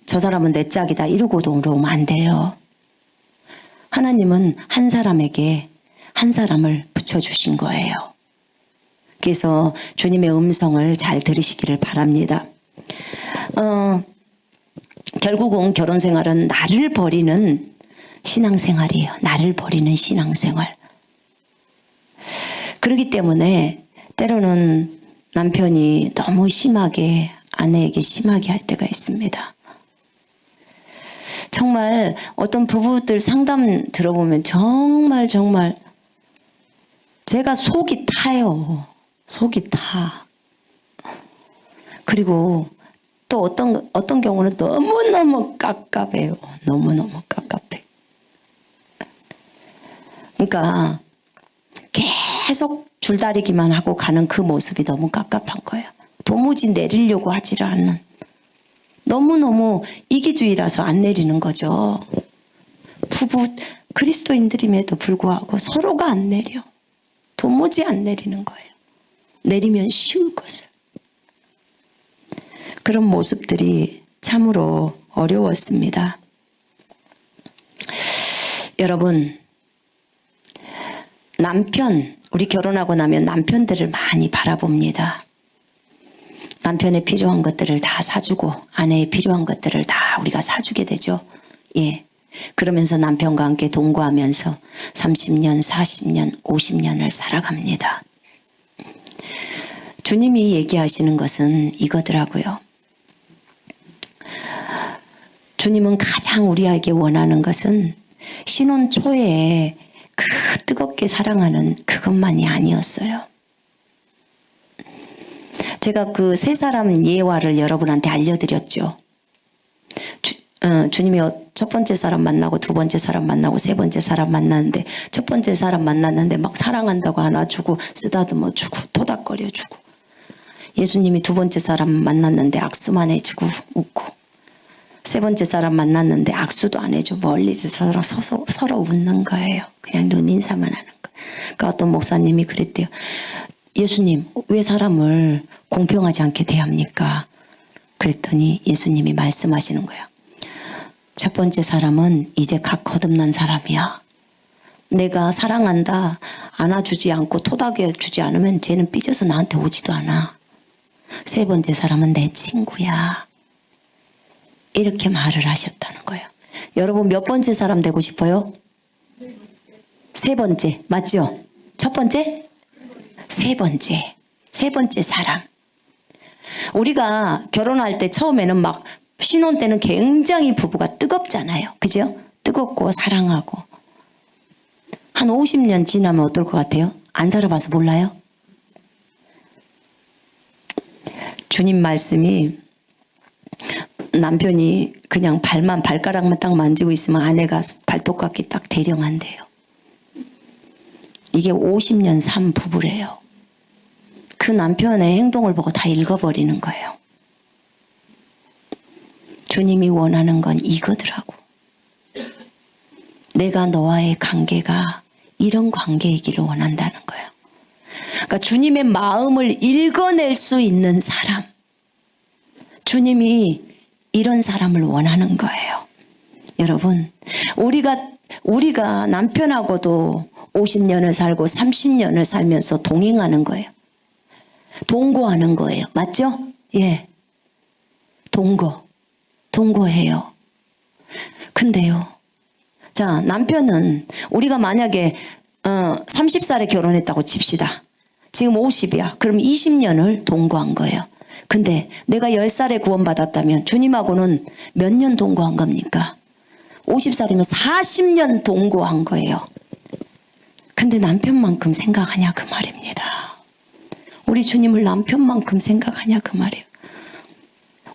Speaker 1: 저 사람은 내 짝이다 이러고 들어오면 안 돼요. 하나님은 한 사람에게 한 사람을 붙여주신 거예요. 그래서 주님의 음성을 잘 들으시기를 바랍니다. 결국은 결혼 생활은 나를 버리는 신앙생활이에요. 나를 버리는 신앙생활. 그렇기 때문에 때로는 남편이 너무 심하게 아내에게 심하게 할 때가 있습니다. 정말 어떤 부부들 상담 들어보면 정말 제가 속이 타요. 속이 타. 그리고 또 어떤 경우는 너무너무 깝깝해요. 너무너무 깝깝해. 그러니까 계속 줄다리기만 하고 가는 그 모습이 너무 깝깝한 거예요. 도무지 내리려고 하지를 않는. 너무너무 이기주의라서 안 내리는 거죠. 부부 그리스도인들임에도 불구하고 서로가 안 내려. 도무지 안 내리는 거예요. 내리면 쉬울 것을. 그런 모습들이 참으로 어려웠습니다. 여러분, 우리 결혼하고 나면 남편들을 많이 바라봅니다. 남편에 필요한 것들을 다 사주고 아내에 필요한 것들을 다 우리가 사주게 되죠. 예. 그러면서 남편과 함께 동거하면서 30년, 40년, 50년을 살아갑니다. 주님이 얘기하시는 것은 이거더라고요. 주님은 가장 우리에게 원하는 것은 신혼 초에 그 뜨겁게 사랑하는 그것만이 아니었어요. 제가 그 세 사람 예화를 여러분한테 알려드렸죠. 주님이 첫 번째 사람 만나고 두 번째 사람 만나고 세 번째 사람 만났는데 첫 번째 사람 만났는데 막 사랑한다고 안아주고 쓰다듬어 주고 토닥거려 주고, 예수님이 두 번째 사람 만났는데 악수만 해주고 웃고, 세 번째 사람 만났는데 악수도 안 해줘. 멀리서 서로 웃는 거예요. 그냥 눈인사만 하는 거. 그러니까 어떤 목사님이 그랬대요. 예수님, 왜 사람을 공평하지 않게 대합니까? 그랬더니 예수님이 말씀하시는 거예요. 첫 번째 사람은 이제 각 거듭난 사람이야. 내가 사랑한다 안아주지 않고 토닥여주지 않으면 쟤는 삐져서 나한테 오지도 않아. 세 번째 사람은 내 친구야. 이렇게 말을 하셨다는 거예요. 여러분, 몇 번째 사람 되고 싶어요? 세 번째. 맞죠? 첫 번째? 세 번째. 세 번째 사람. 우리가 결혼할 때 처음에는 막 신혼 때는 굉장히 부부가 뜨겁잖아요. 그죠? 뜨겁고 사랑하고. 한 50년 지나면 어떨 것 같아요? 안 살아봐서 몰라요? 주님 말씀이 남편이 그냥 발가락만 딱 만지고 있으면 아내가 발톱깎이 딱 대령한대요. 이게 50년 산 부부래요. 그 남편의 행동을 보고 다 읽어버리는 거예요. 주님이 원하는 건 이거더라고. 내가 너와의 관계가 이런 관계이기를 원한다는 거예요. 그러니까 주님의 마음을 읽어낼 수 있는 사람. 주님이 이런 사람을 원하는 거예요. 여러분, 우리가 남편하고도 50년을 살고 30년을 살면서 동행하는 거예요. 동거하는 거예요. 맞죠? 예. 동거해요. 근데요. 자, 남편은 우리가 만약에 30살에 결혼했다고 칩시다. 지금 50이야. 그럼 20년을 동거한 거예요. 근데 내가 10살에 구원받았다면 주님하고는 몇 년 동거한 겁니까? 50살이면 40년 동거한 거예요. 근데 남편만큼 생각하냐 그 말입니다. 우리 주님을 남편만큼 생각하냐 그 말이에요.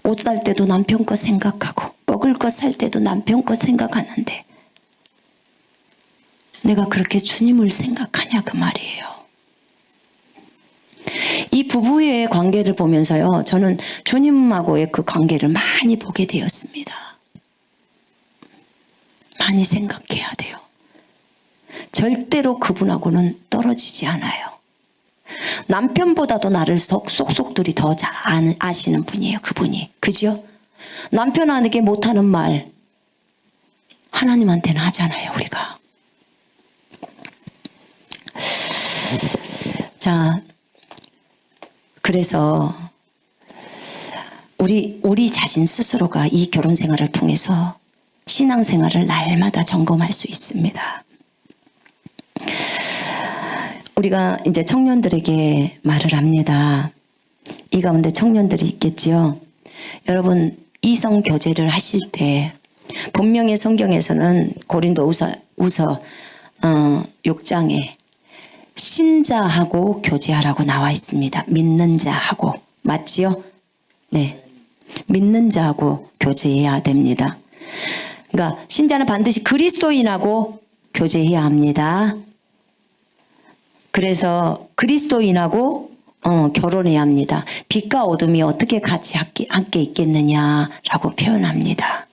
Speaker 1: 옷 살 때도 남편 거 생각하고 먹을 거 살 때도 남편 거 생각하는데 내가 그렇게 주님을 생각하냐 그 말이에요. 이 부부의 관계를 보면서요, 저는 주님하고의 그 관계를 많이 보게 되었습니다. 많이 생각해야 돼요. 절대로 그분하고는 떨어지지 않아요. 남편보다도 나를 쏙쏙들이 더 잘 아시는 분이에요. 그분이. 그죠? 남편에게 못하는 말 하나님한테는 하잖아요. 우리가. 자, 그래서 우리 자신 스스로가 이 결혼 생활을 통해서 신앙생활을 날마다 점검할 수 있습니다. 우리가 이제 청년들에게 말을 합니다. 이 가운데 청년들이 있겠지요. 여러분, 이성 교제를 하실 때 분명히 성경에서는 고린도후서 6장에 신자하고 교제하라고 나와 있습니다. 믿는 자하고. 맞지요? 네. 믿는 자하고 교제해야 됩니다. 그러니까 신자는 반드시 그리스도인하고 교제해야 합니다. 그래서 그리스도인하고 결혼해야 합니다. 빛과 어둠이 어떻게 같이 함께 있겠느냐라고 표현합니다.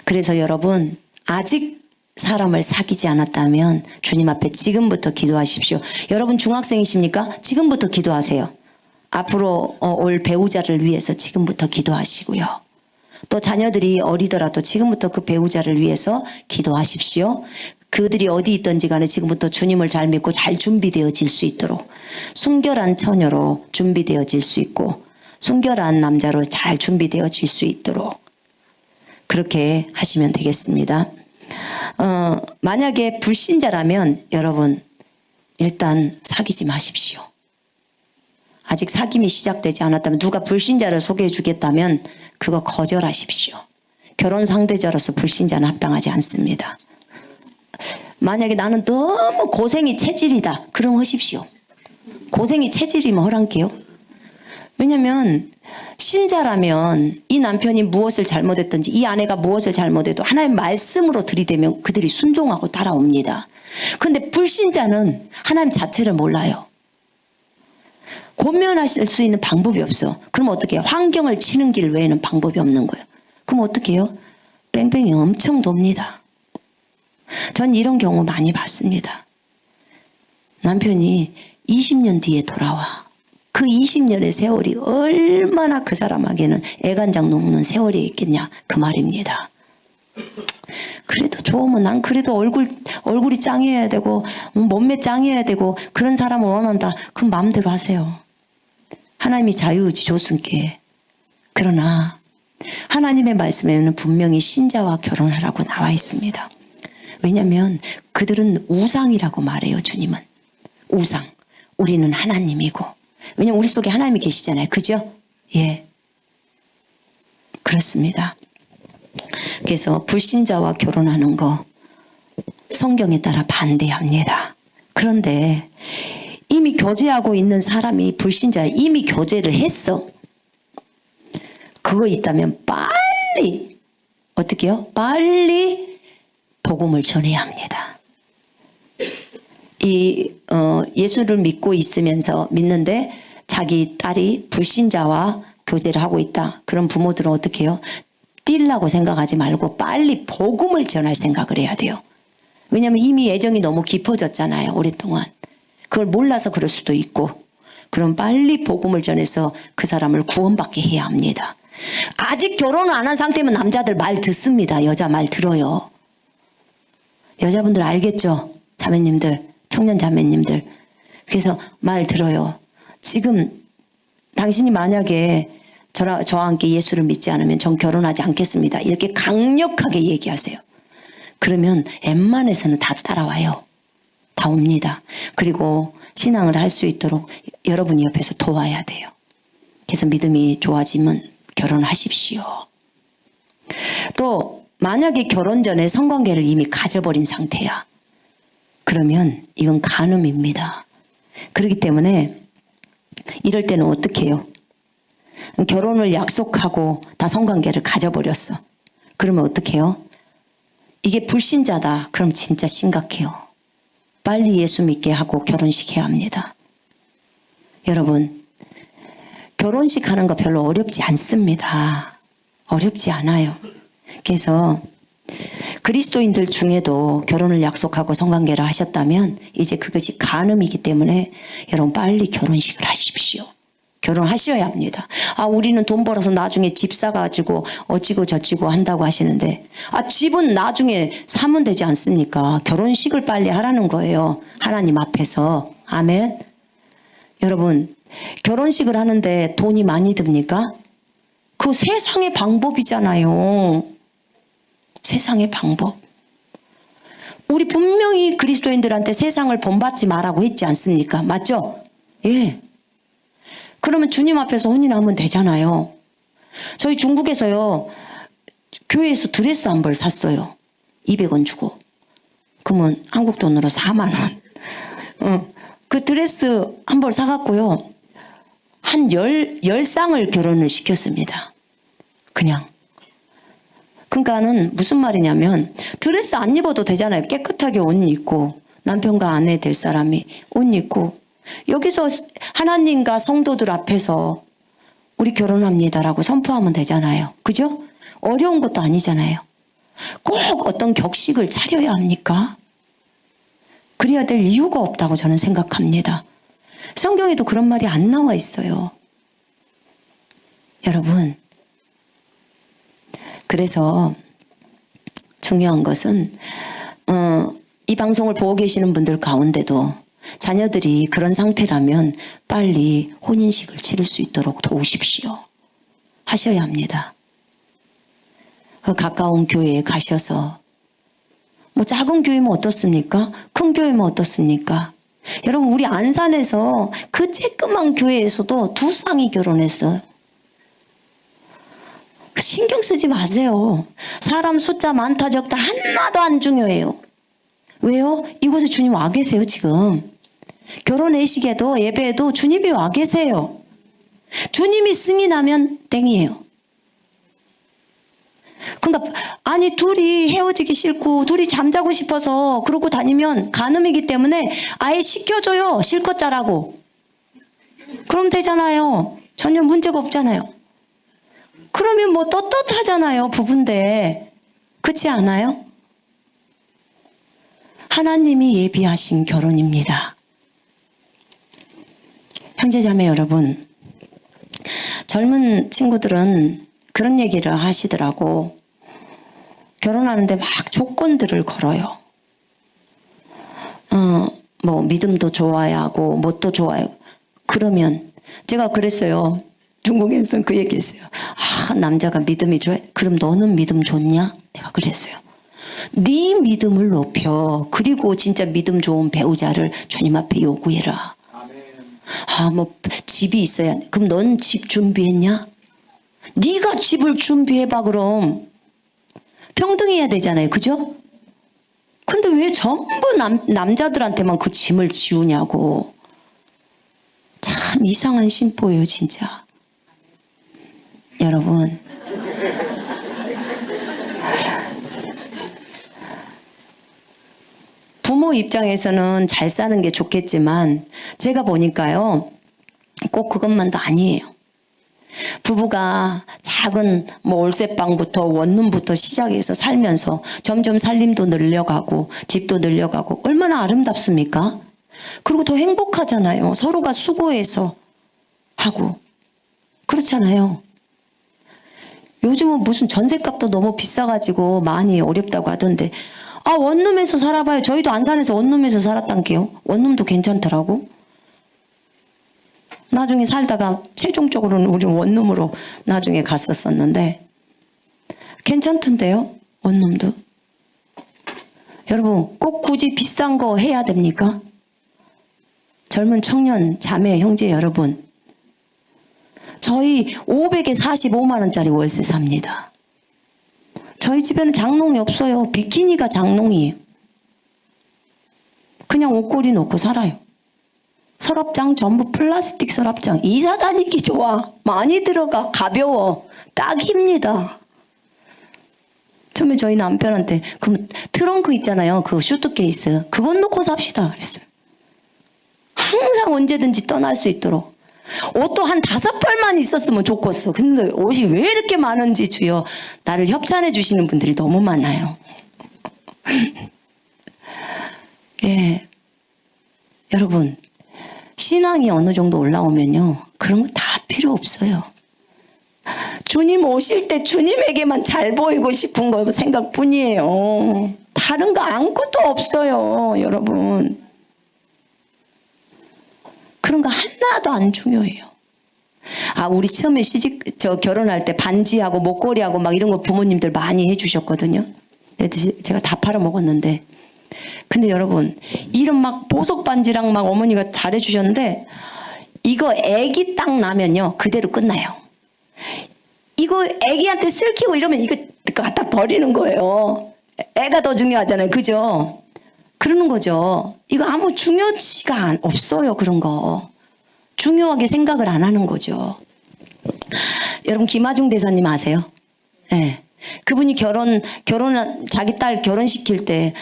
Speaker 1: 그래서 여러분, 아직 사람을 사귀지 않았다면 주님 앞에 지금부터 기도하십시오. 여러분 중학생이십니까? 지금부터 기도하세요. 앞으로 올 배우자를 위해서 지금부터 기도하시고요. 또 자녀들이 어리더라도 지금부터 그 배우자를 위해서 기도하십시오. 그들이 어디 있든지 간에 지금부터 주님을 잘 믿고 잘 준비되어질 수 있도록 순결한 처녀로 준비되어질 수 있고 순결한 남자로 잘 준비되어질 수 있도록 그렇게 하시면 되겠습니다. 만약에 불신자라면 여러분 일단 사귀지 마십시오. 아직 사귐이 시작되지 않았다면 누가 불신자를 소개해 주겠다면 그거 거절하십시오. 결혼 상대자로서 불신자는 합당하지 않습니다. 만약에 나는 너무 고생이 체질이다. 그럼 하십시오. 고생이 체질이면 허랑게요. 왜냐하면 신자라면 이 남편이 무엇을 잘못했든지 이 아내가 무엇을 잘못해도 하나님의 말씀으로 들이대면 그들이 순종하고 따라옵니다. 그런데 불신자는 하나님 자체를 몰라요. 권면하실 수 있는 방법이 없어. 그럼 어떻게 해요? 환경을 치는 길 외에는 방법이 없는 거예요. 그럼 어떻게 해요? 뺑뺑이 엄청 돕니다. 전 이런 경우 많이 봤습니다. 남편이 20년 뒤에 돌아와. 그 20년의 세월이 얼마나 그 사람에게는 애간장 녹는 세월이 있겠냐 그 말입니다. 그래도 좋으면 난 그래도 얼굴이 짱이어야 되고 몸매 짱이어야 되고 그런 사람을 원한다. 그럼 마음대로 하세요. 하나님이 자유의지 줬으니까. 그러나 하나님의 말씀에는 분명히 신자와 결혼하라고 나와 있습니다. 왜냐하면 그들은 우상이라고 말해요. 주님은 우상, 우리는 하나님이고. 왜냐하면 우리 속에 하나님이 계시잖아요. 그죠? 예, 그렇습니다. 그래서 불신자와 결혼하는 거 성경에 따라 반대합니다. 그런데 이미 교제하고 있는 사람이 불신자 이미 교제를 했어. 그거 있다면 빨리 어떻게 해요? 빨리 복음을 전해야 합니다. 예수를 믿고 믿는데 자기 딸이 불신자와 교제를 하고 있다. 그런 부모들은 어떻게 해요? 뛸라고 생각하지 말고 빨리 복음을 전할 생각을 해야 돼요. 왜냐하면 이미 애정이 너무 깊어졌잖아요. 오랫동안. 그걸 몰라서 그럴 수도 있고, 그럼 빨리 복음을 전해서 그 사람을 구원받게 해야 합니다. 아직 결혼을 안 한 상태면 남자들 말 듣습니다. 여자 말 들어요. 여자분들 알겠죠? 자매님들, 청년 자매님들. 그래서 말 들어요. 지금 당신이 만약에 저와 함께 예수를 믿지 않으면 전 결혼하지 않겠습니다. 이렇게 강력하게 얘기하세요. 그러면 웬만해서는 다 따라와요. 다 옵니다. 그리고 신앙을 할 수 있도록 여러분이 옆에서 도와야 돼요. 그래서 믿음이 좋아지면 결혼하십시오. 또 만약에 결혼 전에 성관계를 이미 가져버린 상태야. 그러면 이건 간음입니다. 그렇기 때문에 이럴 때는 어떻게 해요? 결혼을 약속하고 다 성관계를 가져버렸어. 그러면 어떻게 해요? 이게 불신자다. 그럼 진짜 심각해요. 빨리 예수 믿게 하고 결혼식 해야 합니다. 여러분, 결혼식 하는 거 별로 어렵지 않습니다. 어렵지 않아요. 그래서 그리스도인들 중에도 결혼을 약속하고 성관계를 하셨다면 이제 그것이 간음이기 때문에 여러분 빨리 결혼식을 하십시오. 결혼하셔야 합니다. 아, 우리는 돈 벌어서 나중에 집 사가지고 어찌고 저찌고 한다고 하시는데, 아, 집은 나중에 사면 되지 않습니까? 결혼식을 빨리 하라는 거예요. 하나님 앞에서. 아멘. 여러분, 결혼식을 하는데 돈이 많이 듭니까? 그 세상의 방법이잖아요. 세상의 방법. 우리 분명히 그리스도인들한테 세상을 본받지 말라고 했지 않습니까? 맞죠? 예. 그러면 주님 앞에서 혼인하면 되잖아요. 저희 중국에서요, 교회에서 드레스 한 벌 샀어요. 200원 주고. 그러면 한국 돈으로 4만 원. 그 드레스 한 벌 사갖고요, 한 10쌍을 결혼을 시켰습니다. 그냥. 그러니까는 무슨 말이냐면, 드레스 안 입어도 되잖아요. 깨끗하게 옷 입고, 남편과 아내 될 사람이 옷 입고, 여기서 하나님과 성도들 앞에서 우리 결혼합니다라고 선포하면 되잖아요. 그죠? 어려운 것도 아니잖아요. 꼭 어떤 격식을 차려야 합니까? 그래야 될 이유가 없다고 저는 생각합니다. 성경에도 그런 말이 안 나와 있어요. 여러분, 그래서 중요한 것은 이 방송을 보고 계시는 분들 가운데도 자녀들이 그런 상태라면 빨리 혼인식을 치를 수 있도록 도우십시오. 하셔야 합니다. 그 가까운 교회에 가셔서, 뭐 작은 교회면 어떻습니까? 큰 교회면 어떻습니까? 여러분, 우리 안산에서 그 쬐끄만 교회에서도 2쌍이 결혼했어요. 신경 쓰지 마세요. 사람 숫자 많다 적다 하나도 안 중요해요. 왜요? 이곳에 주님 와 계세요. 지금 결혼 예식에도 예배에도 주님이 와 계세요. 주님이 승인하면 땡이에요. 그러니까 아니, 둘이 헤어지기 싫고 둘이 잠자고 싶어서 그러고 다니면 간음이기 때문에 아예 시켜줘요. 실컷 자라고. 그럼 되잖아요. 전혀 문제가 없잖아요. 그러면 뭐 떳떳하잖아요. 부부인데. 그렇지 않아요? 하나님이 예비하신 결혼입니다. 형제자매 여러분, 젊은 친구들은 그런 얘기를 하시더라고. 결혼하는데 막 조건들을 걸어요. 뭐 믿음도 좋아야 하고 뭣도 좋아요. 그러면 제가 그랬어요. 중국에서는 그 얘기했어요. 아, 남자가 믿음이 좋아. 그럼 너는 믿음 좋냐? 내가 그랬어요. 네 믿음을 높여. 그리고 진짜 믿음 좋은 배우자를 주님 앞에 요구해라. 아, 뭐 집이 있어야. 그럼 넌 집 준비했냐? 네가 집을 준비해봐. 그럼 평등해야 되잖아요. 그죠? 근데 왜 전부 남자들한테만 그 짐을 지우냐고. 참 이상한 심보예요 진짜. 여러분, 부모 입장에서는 잘 사는 게 좋겠지만 제가 보니까요, 꼭 그것만도 아니에요. 부부가 작은 뭐 월세방부터 원룸부터 시작해서 살면서 점점 살림도 늘려가고 집도 늘려가고 얼마나 아름답습니까? 그리고 더 행복하잖아요. 서로가 수고해서 하고. 그렇잖아요. 요즘은 무슨 전셋값도 너무 비싸가지고 많이 어렵다고 하던데, 아, 원룸에서 살아봐요. 저희도 안산에서 원룸에서 살았단게요. 원룸도 괜찮더라고. 나중에 살다가 최종적으로는 우리는 원룸으로 나중에 갔었었는데 괜찮던데요, 원룸도. 여러분, 꼭 굳이 비싼 거 해야 됩니까? 젊은 청년, 자매, 형제 여러분, 저희 500에 45만 원짜리 월세 삽니다. 저희 집에는 장롱이 없어요. 비키니가 장롱이에요. 그냥 옷걸이 놓고 살아요. 서랍장 전부 플라스틱 서랍장. 이사 다니기 좋아. 많이 들어가. 가벼워. 딱입니다. 처음에 저희 남편한테 그럼 트렁크 있잖아요. 그 슈트케이스. 그건 놓고 삽시다. 그랬어요. 항상 언제든지 떠날 수 있도록. 옷도 한 5벌만 있었으면 좋겠어. 근데 옷이 왜 이렇게 많은지 주여. 나를 협찬해 주시는 분들이 너무 많아요. 예, 여러분, 신앙이 어느 정도 올라오면요, 그런 거 다 필요 없어요. 주님 오실 때 주님에게만 잘 보이고 싶은 거 생각뿐이에요. 다른 거 아무것도 없어요, 여러분. 그런 거 하나도 안 중요해요. 아, 우리 처음에 결혼할 때 반지하고 목걸이하고 막 이런 거 부모님들 많이 해주셨거든요. 제가 다 팔아먹었는데. 근데 여러분, 이런 막 보석 반지랑 막 어머니가 잘해주셨는데, 이거 애기 딱 나면요, 그대로 끝나요. 이거 애기한테 쓸키고 이러면 이거 갖다 버리는 거예요. 애가 더 중요하잖아요. 그죠? 그러는 거죠. 이거 아무 중요치가 없어요. 그런 거. 중요하게 생각을 안 하는 거죠. 여러분, 김하중 대사님 아세요? 네. 그분이 자기 딸 결혼시킬 때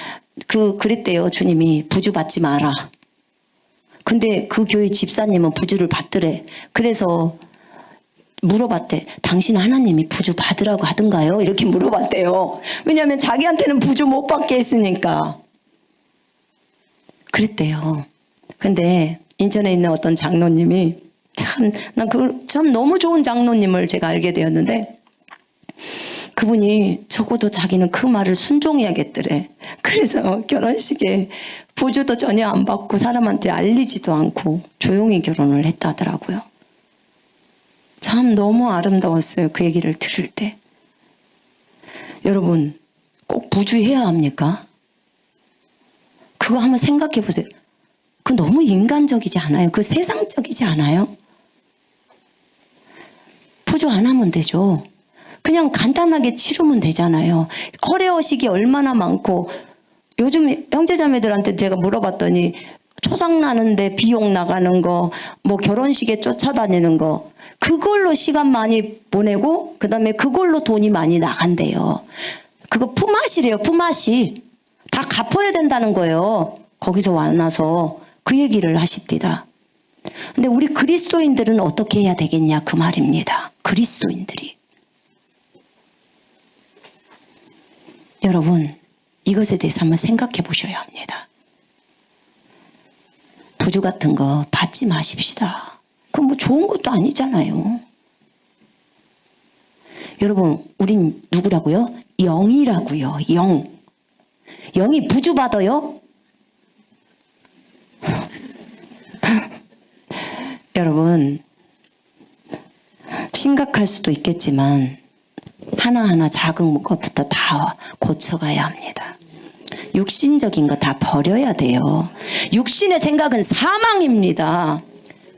Speaker 1: 그랬대요. 주님이 부주 받지 마라. 근데 그 교회 집사님은 부주를 받더래. 그래서 물어봤대. 당신 하나님이 부주 받으라고 하던가요? 이렇게 물어봤대요. 왜냐하면 자기한테는 부주 못 받게 했으니까. 그랬대요. 근데 인천에 있는 어떤 장로님이 참 너무 좋은 장로님을 제가 알게 되었는데, 그분이 적어도 자기는 그 말을 순종해야겠더래. 그래서 결혼식에 부주도 전혀 안 받고 사람한테 알리지도 않고 조용히 결혼을 했다더라고요. 참 너무 아름다웠어요. 그 얘기를 들을 때. 여러분, 꼭 부주해야 합니까? 그거 한번 생각해 보세요. 그 너무 인간적이지 않아요? 그 세상적이지 않아요? 부주 안 하면 되죠. 그냥 간단하게 치르면 되잖아요. 허례허식이 얼마나 많고, 요즘 형제자매들한테 제가 물어봤더니 초상 나는데 비용 나가는 거, 뭐 결혼식에 쫓아다니는 거, 그걸로 시간 많이 보내고 그다음에 그걸로 돈이 많이 나간대요. 그거 품앗이래요. 품앗이. 다 갚아야 된다는 거예요. 거기서 와나서 그 얘기를 하십니다. 근데 우리 그리스도인들은 어떻게 해야 되겠냐, 그 말입니다. 그리스도인들이. 여러분, 이것에 대해서 한번 생각해 보셔야 합니다. 부주 같은 거 받지 마십시다. 그건 뭐 좋은 것도 아니잖아요. 여러분, 우린 누구라고요? 영이라고요. 영. 영이 부주 받아요? 여러분, 심각할 수도 있겠지만 하나하나 작은 것부터 다 고쳐가야 합니다. 육신적인 거 다 버려야 돼요. 육신의 생각은 사망입니다.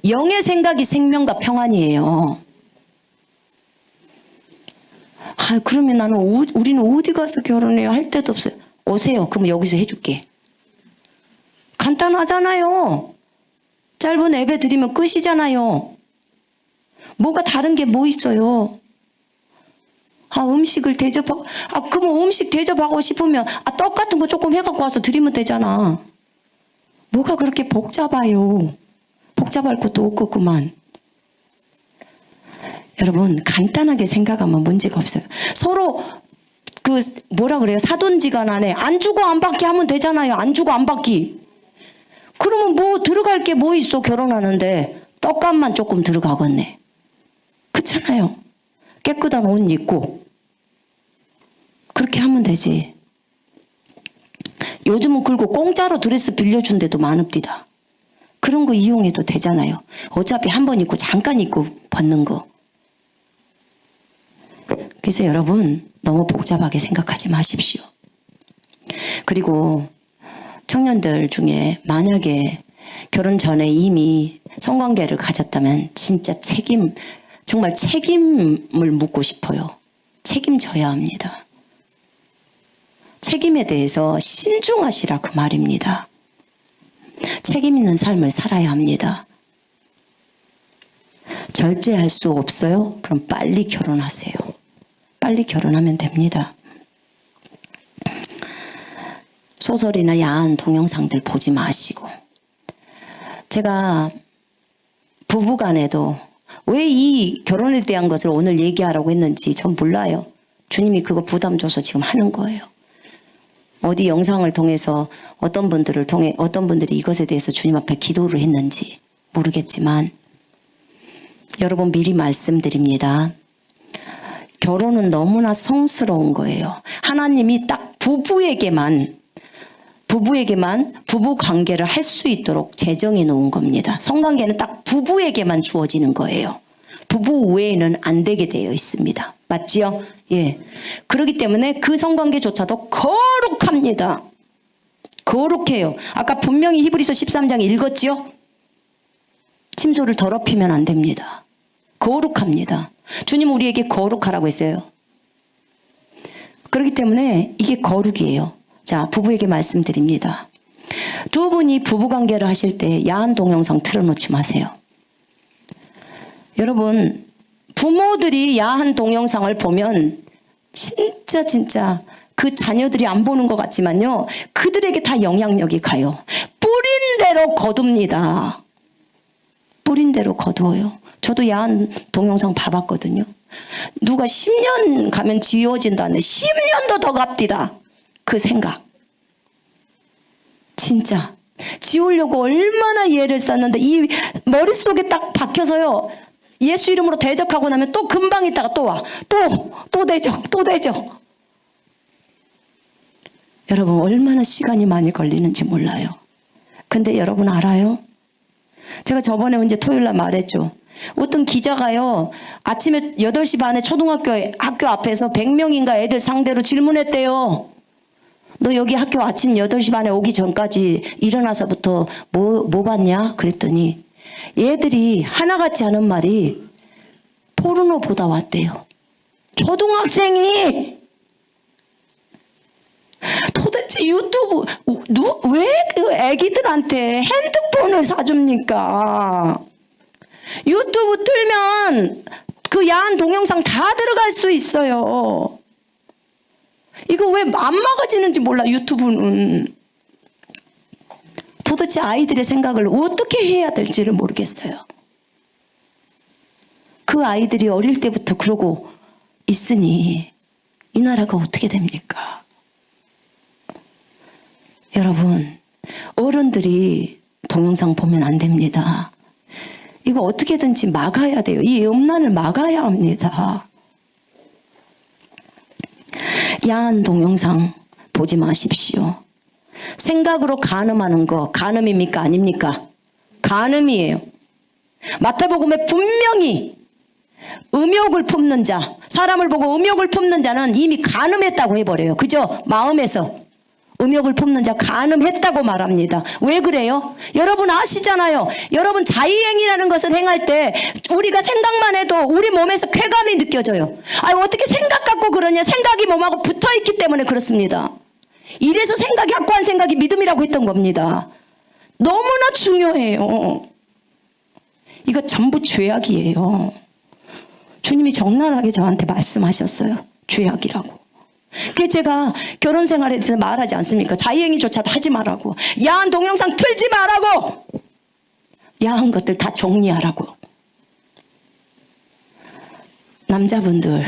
Speaker 1: 영의 생각이 생명과 평안이에요. 아, 그러면 나는 우리는 어디 가서 결혼해요? 할 데도 없어요. 오세요. 그럼 여기서 해줄게. 간단하잖아요. 짧은 예배 드리면 끝이잖아요. 뭐가 다른 게 뭐 있어요? 아, 음식을 대접하고, 그럼 음식 대접하고 싶으면, 떡 같은 거 조금 해갖고 와서 드리면 되잖아. 뭐가 그렇게 복잡해요? 복잡할 것도 없고, 그만. 여러분, 간단하게 생각하면 문제가 없어요. 서로, 뭐라 그래요? 사돈지간 안에 안 주고 안 받기 하면 되잖아요. 안 주고 안 받기. 그러면 뭐 들어갈 게 뭐 있어? 결혼하는데 떡값만 조금 들어가겠네. 그렇잖아요. 깨끗한 옷 입고 그렇게 하면 되지. 요즘은 그리고 공짜로 드레스 빌려준 데도 많읍디다. 그런 거 이용해도 되잖아요. 어차피 한 번 입고 잠깐 입고 벗는 거. 그래서 여러분 너무 복잡하게 생각하지 마십시오. 그리고 청년들 중에 만약에 결혼 전에 이미 성관계를 가졌다면 진짜 정말 책임을 묻고 싶어요. 책임져야 합니다. 책임에 대해서 신중하시라 그 말입니다. 책임 있는 삶을 살아야 합니다. 절제할 수 없어요? 그럼 빨리 결혼하세요. 빨리 결혼하면 됩니다. 소설이나 야한 동영상들 보지 마시고. 제가 부부간에도 왜 이 결혼에 대한 것을 오늘 얘기하라고 했는지 전 몰라요. 주님이 그거 부담 줘서 지금 하는 거예요. 어디 영상을 통해서 어떤 분들이 이것에 대해서 주님 앞에 기도를 했는지 모르겠지만 여러분 미리 말씀드립니다. 결혼은 너무나 성스러운 거예요. 하나님이 딱 부부에게만 부부 관계를 할 수 있도록 제정해 놓은 겁니다. 성관계는 딱 부부에게만 주어지는 거예요. 부부 외에는 안 되게 되어 있습니다. 맞지요? 예. 그렇기 때문에 그 성관계조차도 거룩합니다. 거룩해요. 아까 분명히 히브리서 13장 읽었지요? 침소를 더럽히면 안 됩니다. 거룩합니다. 주님 우리에게 거룩하라고 했어요. 그렇기 때문에 이게 거룩이에요. 자, 부부에게 말씀드립니다. 두 분이 부부관계를 하실 때 야한 동영상 틀어놓지 마세요. 여러분 부모들이 야한 동영상을 보면 진짜 그 자녀들이 안 보는 것 같지만요. 그들에게 다 영향력이 가요. 뿌린 대로 거둡니다. 뿌린 대로 거두어요. 저도 야한 동영상 봐봤거든요. 누가 10년 가면 지워진다는데 10년도 더 갑디다. 그 생각. 진짜 지우려고 얼마나 예를 썼는데 이 머릿속에 딱 박혀서요. 예수 이름으로 대적하고 나면 또 금방 있다가 또 와. 또 대적. 여러분 얼마나 시간이 많이 걸리는지 몰라요. 근데 여러분 알아요? 제가 저번에 이제 토요일날 말했죠. 어떤 기자가요. 아침에 8시 반에 학교 앞에서 100명인가 애들 상대로 질문했대요. 너 여기 학교 아침 8시 반에 오기 전까지 일어나서부터 뭐 봤냐? 그랬더니 얘들이 하나같이 하는 말이 포르노 보다 왔대요. 초등학생이 도대체 유튜브 왜 그 애기들한테 핸드폰을 사줍니까? 유튜브 틀면 그 야한 동영상 다 들어갈 수 있어요. 이거 왜 안 막아지는지 몰라. 유튜브는 도대체 아이들의 생각을 어떻게 해야 될지를 모르겠어요. 그 아이들이 어릴 때부터 그러고 있으니 이 나라가 어떻게 됩니까? 여러분 어른들이 동영상 보면 안 됩니다. 이거 어떻게든지 막아야 돼요. 이 음란을 막아야 합니다. 야한 동영상 보지 마십시오. 생각으로 간음하는 거 간음입니까? 아닙니까? 간음이에요. 마태복음에 분명히 음욕을 품는 자, 사람을 보고 음욕을 품는 자는 이미 간음했다고 해버려요. 그죠? 마음에서 음욕을 품는 자 간음했다고 말합니다. 왜 그래요? 여러분 아시잖아요. 여러분 자의행위라는 것을 행할 때 우리가 생각만 해도 우리 몸에서 쾌감이 느껴져요. 어떻게 생각 갖고 그러냐? 생각이 몸하고 붙어있기 때문에 그렇습니다. 이래서 생각이 확고한 생각이 믿음이라고 했던 겁니다. 너무나 중요해요. 이거 전부 죄악이에요. 주님이 적나라하게 저한테 말씀하셨어요. 죄악이라고. 그게 제가 결혼 생활에 대해서 말하지 않습니까? 자의행위조차도 하지 말라고. 야한 동영상 틀지 말라고. 야한 것들 다 정리하라고. 남자분들,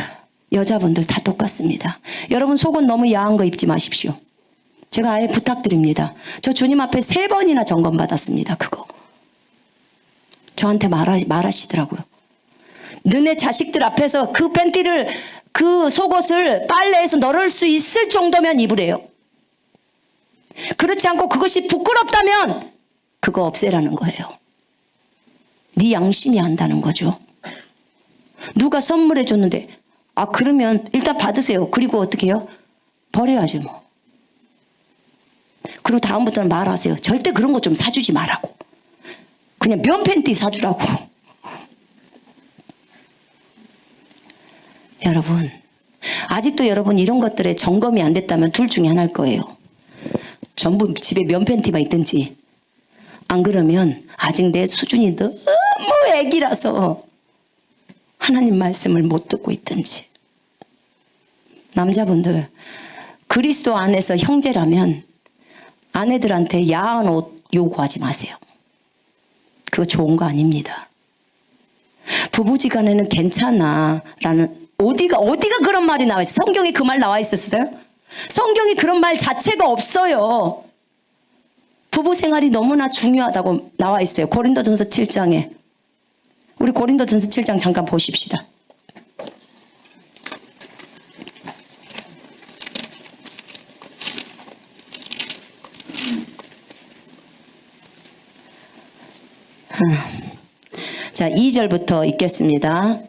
Speaker 1: 여자분들 다 똑같습니다. 여러분 속은 너무 야한 거 입지 마십시오. 제가 아예 부탁드립니다. 저 주님 앞에 3번이나 점검받았습니다. 그거. 저한테 말하시더라고요. 너네 자식들 앞에서 그 팬티를, 그 속옷을 빨래해서 널을 수 있을 정도면 입으래요. 그렇지 않고 그것이 부끄럽다면 그거 없애라는 거예요. 네 양심이 한다는 거죠. 누가 선물해 줬는데 그러면 일단 받으세요. 그리고 어떻게 해요? 버려야지 뭐. 그리고 다음부터는 말하세요. 절대 그런 거 좀 사주지 말라고. 그냥 면 팬티 사주라고. 여러분, 아직도 여러분 이런 것들에 점검이 안 됐다면 둘 중에 하나일 거예요. 전부 집에 면 팬티만 있든지, 안 그러면 아직 내 수준이 너무 애기라서 하나님 말씀을 못 듣고 있든지. 남자분들, 그리스도 안에서 형제라면 아내들한테 야한 옷 요구하지 마세요. 그거 좋은 거 아닙니다. 부부지간에는 괜찮아 라는, 어디가 그런 말이 나와 있어요? 성경에 그 말 나와 있었어요? 성경에 그런 말 자체가 없어요. 부부 생활이 너무나 중요하다고 나와 있어요. 고린도전서 7장에. 우리 고린도전서 7장 잠깐 보십시다. 자, 2절부터 읽겠습니다.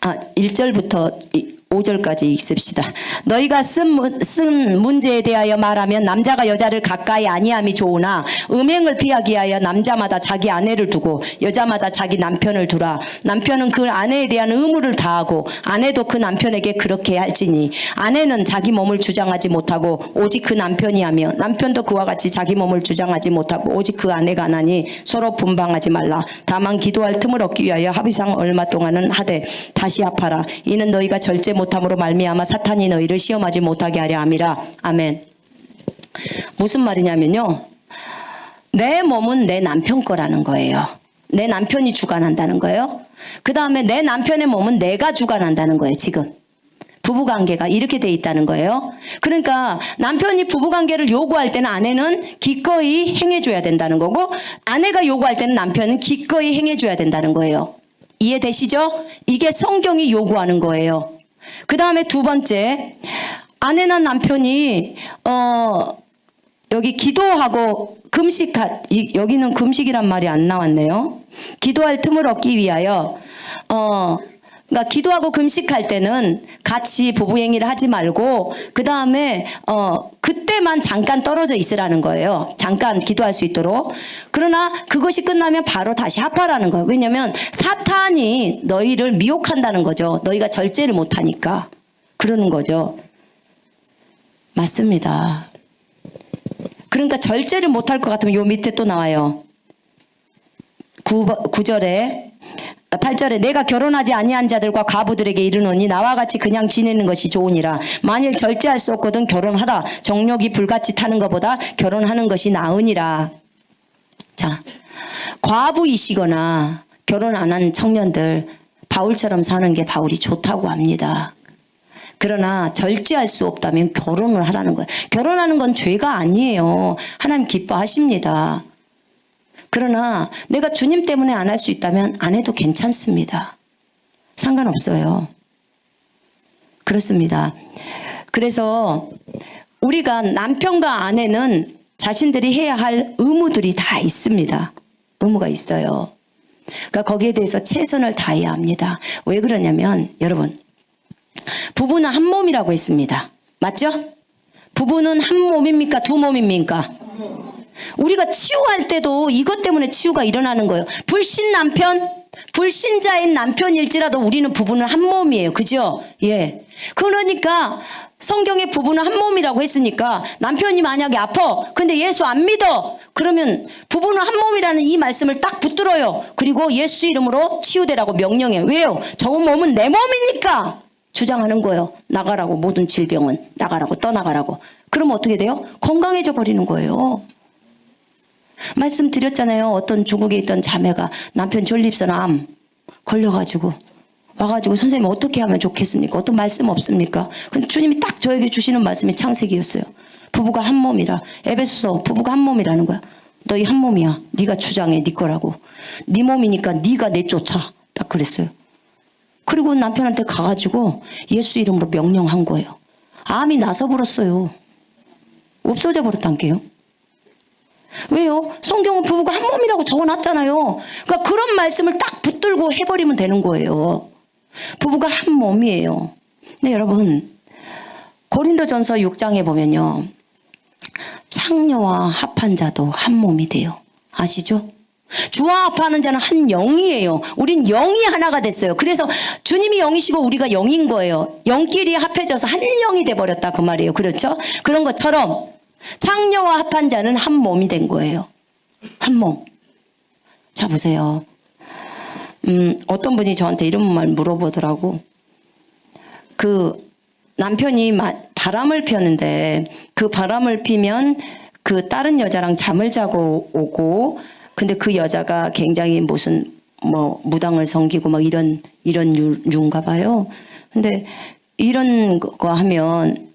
Speaker 1: 1절부터 5절까지 읽읍시다. 너희가 쓴 문제에 대하여 말하면 남자가 여자를 가까이 아니함이 좋으나 음행을 피하기 위하여 남자마다 자기 아내를 두고 여자마다 자기 남편을 두라. 남편은 그 아내에 대한 의무를 다하고 아내도 그 남편에게 그렇게 할지니 아내는 자기 몸을 주장하지 못하고 오직 그 남편이 하며 남편도 그와 같이 자기 몸을 주장하지 못하고 오직 그 아내가 하나니 서로 분방하지 말라. 다만 기도할 틈을 얻기 위하여 합의상 얼마 동안은 하되 다시 합하라. 이는 너희가 절제 못함으로 말미암아 사탄이 너희를 시험하지 못하게 하려 함이라. 아멘. 무슨 말이냐면요, 내 몸은 내 남편 거라는 거예요. 내 남편이 주관한다는 거예요. 그 다음에 내 남편의 몸은 내가 주관한다는 거예요. 지금 부부관계가 이렇게 돼 있다는 거예요. 그러니까 남편이 부부관계를 요구할 때는 아내는 기꺼이 행해줘야 된다는 거고, 아내가 요구할 때는 남편은 기꺼이 행해줘야 된다는 거예요. 이해되시죠? 이게 성경이 요구하는 거예요. 그 다음에 두 번째, 아내나 남편이 여기 기도하고 여기는 금식이란 말이 안 나왔네요. 기도할 틈을 얻기 위하여 그러니까 기도하고 금식할 때는 같이 부부 행위를 하지 말고 그 다음에 그때만 잠깐 떨어져 있으라는 거예요. 잠깐 기도할 수 있도록. 그러나 그것이 끝나면 바로 다시 합하라는 거예요. 왜냐하면 사탄이 너희를 미혹한다는 거죠. 너희가 절제를 못하니까 그러는 거죠. 맞습니다. 그러니까 절제를 못할 것 같으면 요 밑에 또 나와요. 9절에 8절에 내가 결혼하지 아니한 자들과 과부들에게 이르노니 나와 같이 그냥 지내는 것이 좋으니라. 만일 절제할 수 없거든 결혼하라. 정욕이 불같이 타는 것보다 결혼하는 것이 나으니라. 자, 과부이시거나 결혼 안 한 청년들, 바울처럼 사는 게 바울이 좋다고 합니다. 그러나 절제할 수 없다면 결혼을 하라는 거예요. 결혼하는 건 죄가 아니에요. 하나님 기뻐하십니다. 그러나 내가 주님 때문에 안 할 수 있다면 안 해도 괜찮습니다. 상관없어요. 그렇습니다. 그래서 우리가 남편과 아내는 자신들이 해야 할 의무들이 다 있습니다. 의무가 있어요. 그러니까 거기에 대해서 최선을 다해야 합니다. 왜 그러냐면 여러분, 부부는 한 몸이라고 했습니다. 맞죠? 부부는 한 몸입니까? 두 몸입니까? 우리가 치유할 때도 이것 때문에 치유가 일어나는 거예요. 불신 남편, 불신자인 남편일지라도 우리는 부부는 한 몸이에요. 그죠? 예. 그러니까 성경에 부부는 한 몸이라고 했으니까 남편이 만약에 아파. 근데 예수 안 믿어. 그러면 부부는 한 몸이라는 이 말씀을 딱 붙들어요. 그리고 예수 이름으로 치유되라고 명령해요. 왜요? 저 몸은 내 몸이니까 주장하는 거예요. 나가라고, 모든 질병은 나가라고, 떠나가라고. 그러면 어떻게 돼요? 건강해져 버리는 거예요. 말씀드렸잖아요. 어떤 중국에 있던 자매가 남편 전립선암 걸려가지고 와가지고 선생님 어떻게 하면 좋겠습니까? 어떤 말씀 없습니까? 근데 주님이 딱 저에게 주시는 말씀이 창세기였어요. 부부가 한 몸이라. 에베소서 부부가 한 몸이라는 거야. 너희 한 몸이야. 네가 주장해. 네 거라고. 네 몸이니까 네가 내쫓아. 딱 그랬어요. 그리고 남편한테 가가지고 예수 이름으로 명령한 거예요. 암이 나서 버렸어요. 없어져 버렸단 게요. 왜요? 성경은 부부가 한 몸이라고 적어놨잖아요. 그러니까 그런 말씀을 딱 붙들고 해버리면 되는 거예요. 부부가 한 몸이에요. 근데 여러분 고린도전서 6장에 보면요. 창녀와 합한 자도 한 몸이 돼요. 아시죠? 주와 합하는 자는 한 영이에요. 우린 영이 하나가 됐어요. 그래서 주님이 영이시고 우리가 영인 거예요. 영끼리 합해져서 한 영이 돼버렸다 그 말이에요. 그렇죠? 그런 것처럼 창녀와 합한 자는 한 몸이 된 거예요. 한 몸. 자 보세요. 어떤 분이 저한테 이런 말 물어보더라고. 그 남편이 바람을 피웠는데 그 바람을 피면 그 다른 여자랑 잠을 자고 오고 근데 그 여자가 굉장히 무슨 뭐 무당을 섬기고 막 이런 유인가 봐요. 근데 이런 거 하면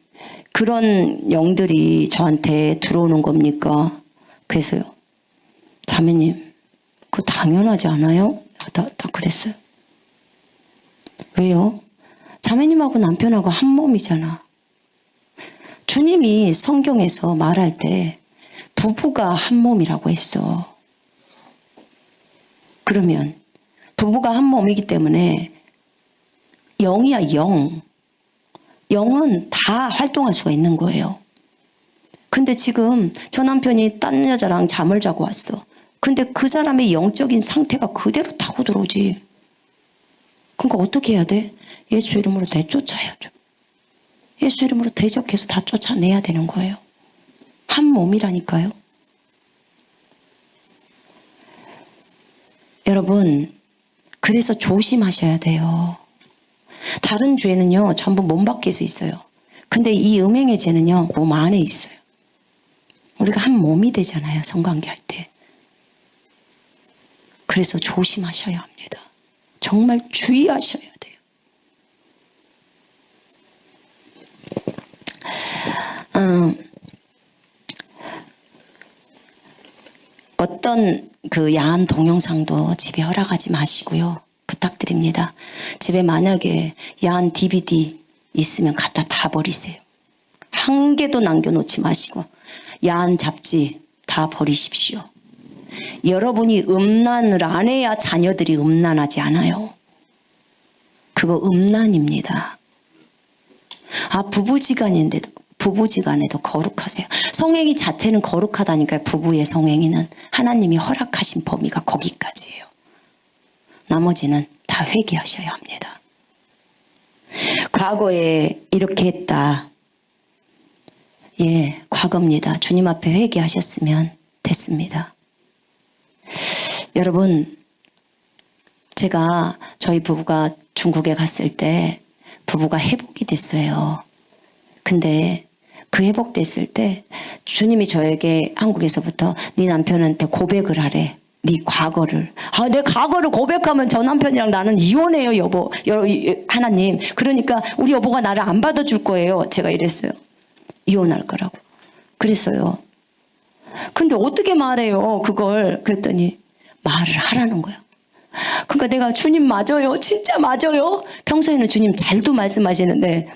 Speaker 1: 그런 영들이 저한테 들어오는 겁니까? 그래서요. 자매님, 그거 당연하지 않아요? 다 그랬어요. 왜요? 자매님하고 남편하고 한 몸이잖아. 주님이 성경에서 말할 때 부부가 한 몸이라고 했어. 그러면 부부가 한 몸이기 때문에 영이야 영. 영은 다 활동할 수가 있는 거예요. 근데 지금 저 남편이 딴 여자랑 잠을 자고 왔어. 근데 그 사람의 영적인 상태가 그대로 타고 들어오지. 그러니까 어떻게 해야 돼? 예수 이름으로 내쫓아야죠. 예수 이름으로 대적해서 다 쫓아내야 되는 거예요. 한 몸이라니까요. 여러분, 그래서 조심하셔야 돼요. 다른 죄는요, 전부 몸 밖에서 있어요. 근데 이 음행의 죄는요, 몸 안에 있어요. 우리가 한 몸이 되잖아요, 성관계할 때. 그래서 조심하셔야 합니다. 정말 주의하셔야 돼요. 어떤 그 야한 동영상도 집에 허락하지 마시고요. 부탁드립니다. 집에 만약에 야한 DVD 있으면 갖다 다 버리세요. 한 개도 남겨놓지 마시고 야한 잡지 다 버리십시오. 여러분이 음란을 안 해야 자녀들이 음란하지 않아요. 그거 음란입니다. 부부지간에도 거룩하세요. 성행위 자체는 거룩하다니까요. 부부의 성행위는 하나님이 허락하신 범위가 거기까지예요. 나머지는 다 회개하셔야 합니다. 과거에 이렇게 했다. 예, 과거입니다. 주님 앞에 회개하셨으면 됐습니다. 여러분, 제가 저희 부부가 중국에 갔을 때 부부가 회복이 됐어요. 근데 그 회복됐을 때 주님이 저에게 한국에서부터 네 남편한테 고백을 하래. 네 과거를. 내 과거를 고백하면 저 남편이랑 나는 이혼해요, 여보. 하나님. 그러니까 우리 여보가 나를 안 받아줄 거예요. 제가 이랬어요. 이혼할 거라고. 그랬어요. 근데 어떻게 말해요, 그걸. 그랬더니 말을 하라는 거야. 그러니까 내가 주님 맞아요. 진짜 맞아요. 평소에는 주님 잘도 말씀하시는데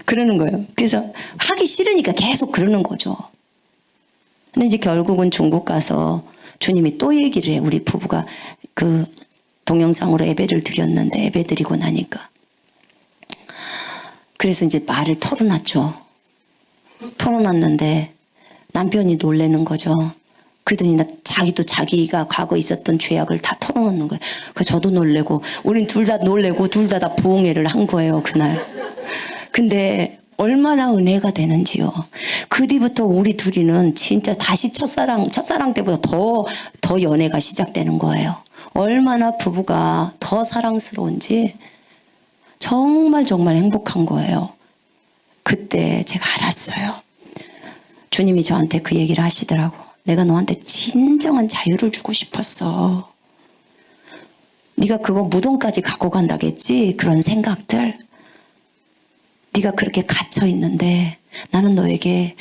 Speaker 1: 그러는 거예요. 그래서 하기 싫으니까 계속 그러는 거죠. 근데 이제 결국은 중국 가서 주님이 또 얘기를 해. 우리 부부가 그 동영상으로 예배를 드렸는데 예배 드리고 나니까. 그래서 이제 말을 털어놨죠. 털어놨는데 남편이 놀래는 거죠. 그러더니 자기도 자기가 과거 있었던 죄악을 다 털어놓는 거예요. 그 저도 놀래고 우린 둘 다 놀래고 둘 다 부흥회를 한 거예요, 그날. 근데 얼마나 은혜가 되는지요. 그 뒤부터 우리 둘이는 진짜 다시 첫사랑 때보다 더 연애가 시작되는 거예요. 얼마나 부부가 더 사랑스러운지 정말 행복한 거예요. 그때 제가 알았어요. 주님이 저한테 그 얘기를 하시더라고. 내가 너한테 진정한 자유를 주고 싶었어. 네가 그거 무덤까지 갖고 간다겠지? 그런 생각들. 네가 그렇게 갇혀 있는데 나는 너에게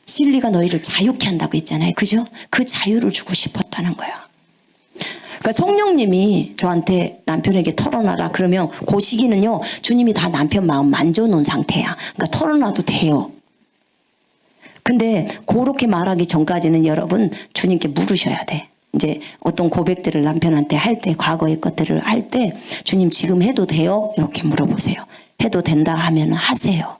Speaker 1: 진리가 너희를 자유케 한다고 했잖아요. 그죠? 그 자유를 주고 싶었다는 거야. 그러니까 성령님이 저한테 남편에게 털어놔라 그러면 그 시기는요, 주님이 다 남편 마음 만져놓은 상태야. 그러니까 털어놔도 돼요. 근데 그렇게 말하기 전까지는 여러분 주님께 물으셔야 돼. 이제 어떤 고백들을 남편한테 할 때, 과거의 것들을 할 때 주님 지금 해도 돼요? 이렇게 물어보세요. 해도 된다 하면 하세요.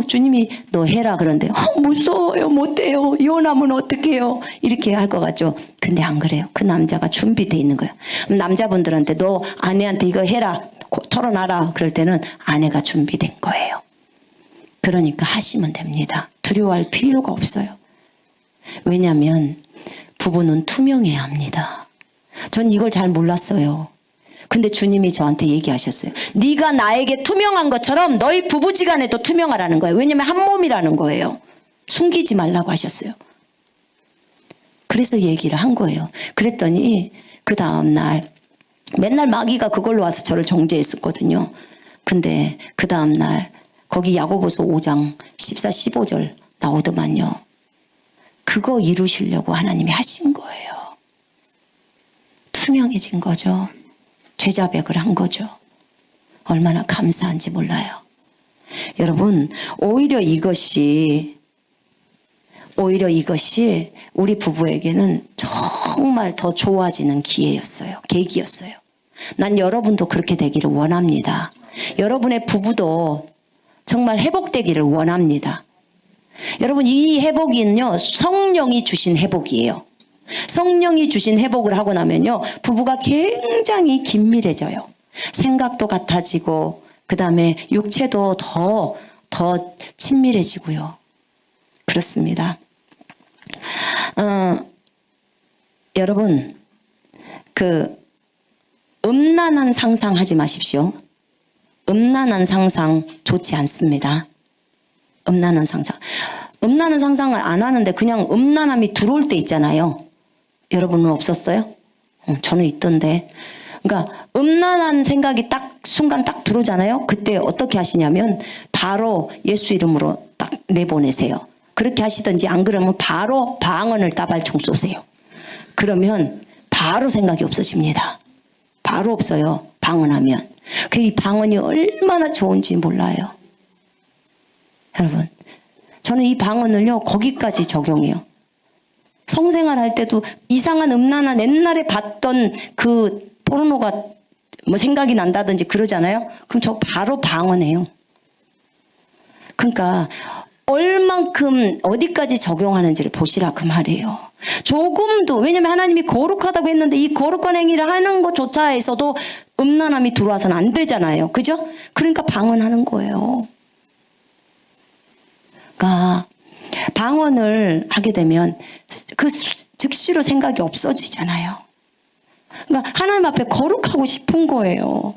Speaker 1: 주님이 너 해라 그런데 무서워요, 못해요, 이혼하면 어떡해요, 이렇게 할 것 같죠. 근데 안 그래요. 그 남자가 준비돼 있는 거예요. 남자분들한테 너 아내한테 이거 해라, 털어놔라 그럴 때는 아내가 준비된 거예요. 그러니까 하시면 됩니다. 두려워할 필요가 없어요. 왜냐하면 부부는 투명해야 합니다. 전 이걸 잘 몰랐어요. 근데 주님이 저한테 얘기하셨어요. 네가 나에게 투명한 것처럼 너희 부부지간에도 투명하라는 거예요. 왜냐하면 한 몸이라는 거예요. 숨기지 말라고 하셨어요. 그래서 얘기를 한 거예요. 그랬더니 그 다음날 맨날 마귀가 그걸로 와서 저를 정죄했었거든요. 근데 그 다음날 거기 야고보서 5장 14, 15절 나오더만요. 그거 이루시려고 하나님이 하신 거예요. 투명해진 거죠. 죄자백을 한 거죠. 얼마나 감사한지 몰라요. 여러분, 오히려 이것이 우리 부부에게는 정말 더 좋아지는 기회였어요. 계기였어요. 난 여러분도 그렇게 되기를 원합니다. 여러분의 부부도 정말 회복되기를 원합니다. 여러분, 이 회복은요, 성령이 주신 회복이에요. 성령이 주신 회복을 하고 나면요, 부부가 굉장히 긴밀해져요. 생각도 같아지고, 그 다음에 육체도 더 친밀해지고요. 그렇습니다. 여러분, 음란한 상상 하지 마십시오. 음란한 상상 좋지 않습니다. 음란한 상상을 안 하는데 그냥 음란함이 들어올 때 있잖아요. 여러분은 없었어요? 저는 있던데. 그러니까 음란한 생각이 딱 순간 딱 들어오잖아요. 그때 어떻게 하시냐면 바로 예수 이름으로 딱 내보내세요. 그렇게 하시든지 안 그러면 바로 방언을 따발총 쏘세요. 그러면 바로 생각이 없어집니다. 바로 없어요. 방언하면. 이 방언이 얼마나 좋은지 몰라요. 여러분, 저는 이 방언을요, 거기까지 적용해요. 성생활 할 때도 이상한 음란한 옛날에 봤던 그 포르노가 뭐 생각이 난다든지 그러잖아요. 그럼 저 바로 방언해요. 그러니까 얼만큼 어디까지 적용하는지를 보시라 그 말이에요. 조금도, 왜냐면 하나님이 거룩하다고 했는데 이 거룩한 행위를 하는 것조차에서도 음란함이 들어와서는 안 되잖아요. 그죠? 그러니까 방언하는 거예요. 그러니까 방언을 하게 되면 그 즉시로 생각이 없어지잖아요. 그러니까 하나님 앞에 거룩하고 싶은 거예요.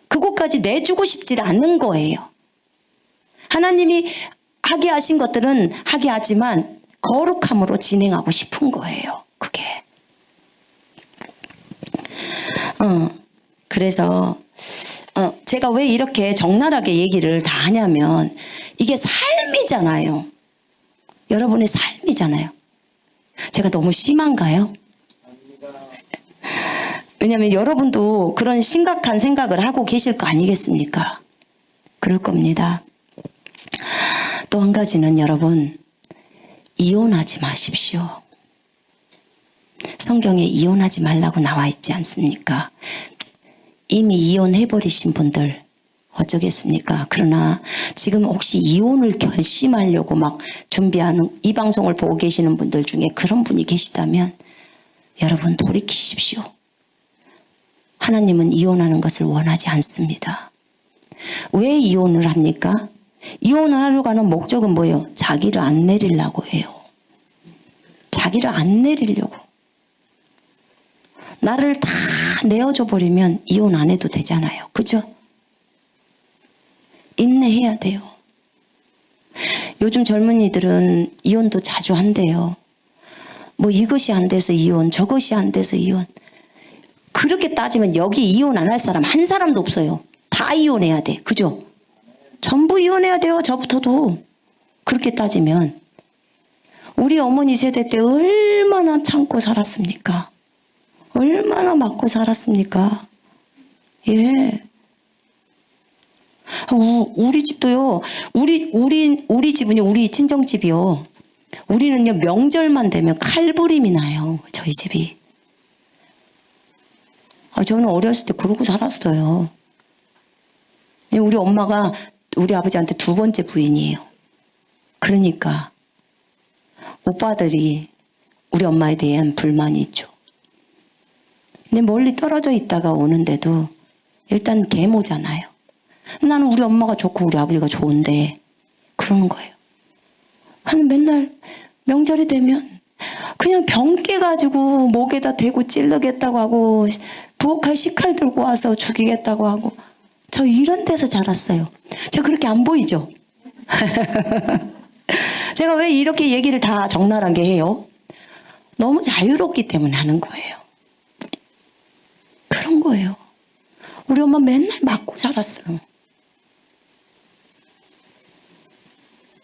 Speaker 1: 그것까지 내주고 싶지 않는 거예요. 하나님이 하게 하신 것들은 하게 하지만 거룩함으로 진행하고 싶은 거예요. 그게. 그래서 제가 왜 이렇게 적나라하게 얘기를 다 하냐면 이게 삶이잖아요. 여러분의 삶이잖아요. 제가 너무 심한가요? 왜냐하면 여러분도 그런 심각한 생각을 하고 계실 거 아니겠습니까? 그럴 겁니다. 또 한 가지는 여러분, 이혼하지 마십시오. 성경에 이혼하지 말라고 나와 있지 않습니까? 이미 이혼해버리신 분들 어쩌겠습니까? 그러나 지금 혹시 이혼을 결심하려고 막 준비하는 이 방송을 보고 계시는 분들 중에 그런 분이 계시다면 여러분 돌이키십시오. 하나님은 이혼하는 것을 원하지 않습니다. 왜 이혼을 합니까? 이혼을 하려고 하는 목적은 뭐예요? 자기를 안 내리려고 해요. 자기를 안 내리려고. 나를 다 내어줘 버리면 이혼 안 해도 되잖아요. 그죠? 인내해야 돼요. 요즘 젊은이들은 이혼도 자주 한대요. 뭐 이것이 안 돼서 이혼, 저것이 안 돼서 이혼. 그렇게 따지면 여기 이혼 안 할 사람 한 사람도 없어요. 다 이혼해야 돼. 그죠? 전부 이혼해야 돼요. 저부터도. 그렇게 따지면. 우리 어머니 세대 때 얼마나 참고 살았습니까? 얼마나 맞고 살았습니까? 예. 우리 집도요. 우리 집은요. 우리 친정집이요. 우리는요. 명절만 되면 칼부림이 나요. 저희 집이. 저는 어렸을 때 그러고 살았어요. 우리 엄마가 우리 아버지한테 두 번째 부인이에요. 그러니까 오빠들이 우리 엄마에 대한 불만이 있죠. 근데 멀리 떨어져 있다가 오는데도 일단 계모잖아요. 나는 우리 엄마가 좋고 우리 아버지가 좋은데 그러는 거예요. 맨날 명절이 되면 그냥 병 깨가지고 목에다 대고 찌르겠다고 하고 부엌칼 식칼 들고 와서 죽이겠다고 하고 저 이런 데서 자랐어요. 저 그렇게 안 보이죠? 제가 왜 이렇게 얘기를 다 적나라하게 해요? 너무 자유롭기 때문에 하는 거예요. 그런 거예요. 우리 엄마 맨날 맞고 살았어요.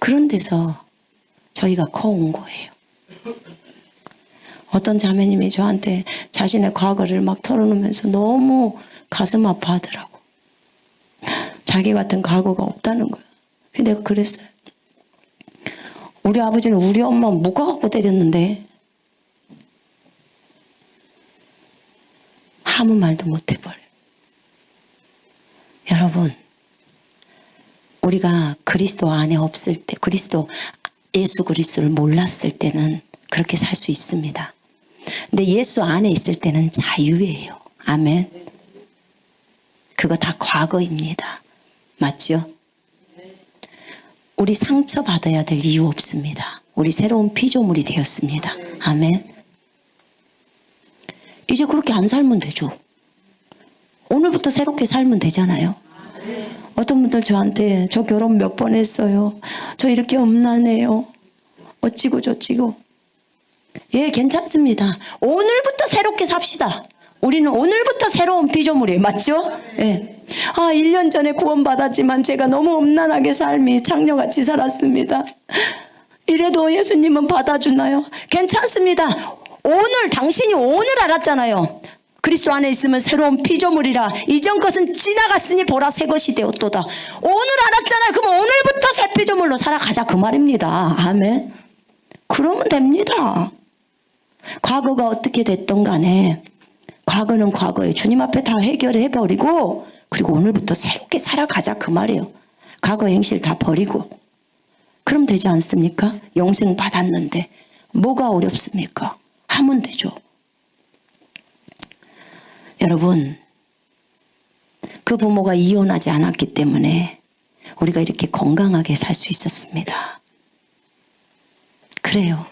Speaker 1: 그런 데서 저희가 커온 거예요. 어떤 자매님이 저한테 자신의 과거를 막 털어놓으면서 너무 가슴 아파하더라고. 자기 같은 과거가 없다는 거야. 근데 내가 그랬어요. 우리 아버지는 우리 엄마 묶어갖고 때렸는데 아무 말도 못 해버려. 여러분, 우리가 그리스도 안에 없을 때, 예수 그리스도를 몰랐을 때는 그렇게 살 수 있습니다. 근데 예수 안에 있을 때는 자유예요. 아멘. 그거 다 과거입니다. 맞죠? 우리 상처받아야 될 이유 없습니다. 우리 새로운 피조물이 되었습니다. 아멘. 이제 그렇게 안 살면 되죠. 오늘부터 새롭게 살면 되잖아요. 어떤 분들 저한테 저 결혼 몇 번 했어요. 저 이렇게 엄난해요. 어찌고 저찌고. 예, 괜찮습니다. 오늘부터 새롭게 삽시다. 우리는 오늘부터 새로운 피조물이에요. 맞죠? 예. 1년 전에 구원받았지만 제가 너무 엄난하게 삶이 창녀같이 살았습니다. 이래도 예수님은 받아주나요? 괜찮습니다. 당신이 오늘 알았잖아요. 그리스도 안에 있으면 새로운 피조물이라 이전 것은 지나갔으니 보라 새 것이 되었도다. 오늘 알았잖아요. 그럼 오늘부터 새 피조물로 살아가자 그 말입니다. 아멘. 그러면 됩니다. 과거가 어떻게 됐던 간에 과거는 과거에 주님 앞에 다 해결해버리고 그리고 오늘부터 새롭게 살아가자 그 말이에요. 과거 행실 다 버리고. 그럼 되지 않습니까? 영생 받았는데 뭐가 어렵습니까? 하면 되죠. 여러분, 그 부모가 이혼하지 않았기 때문에 우리가 이렇게 건강하게 살 수 있었습니다. 그래요.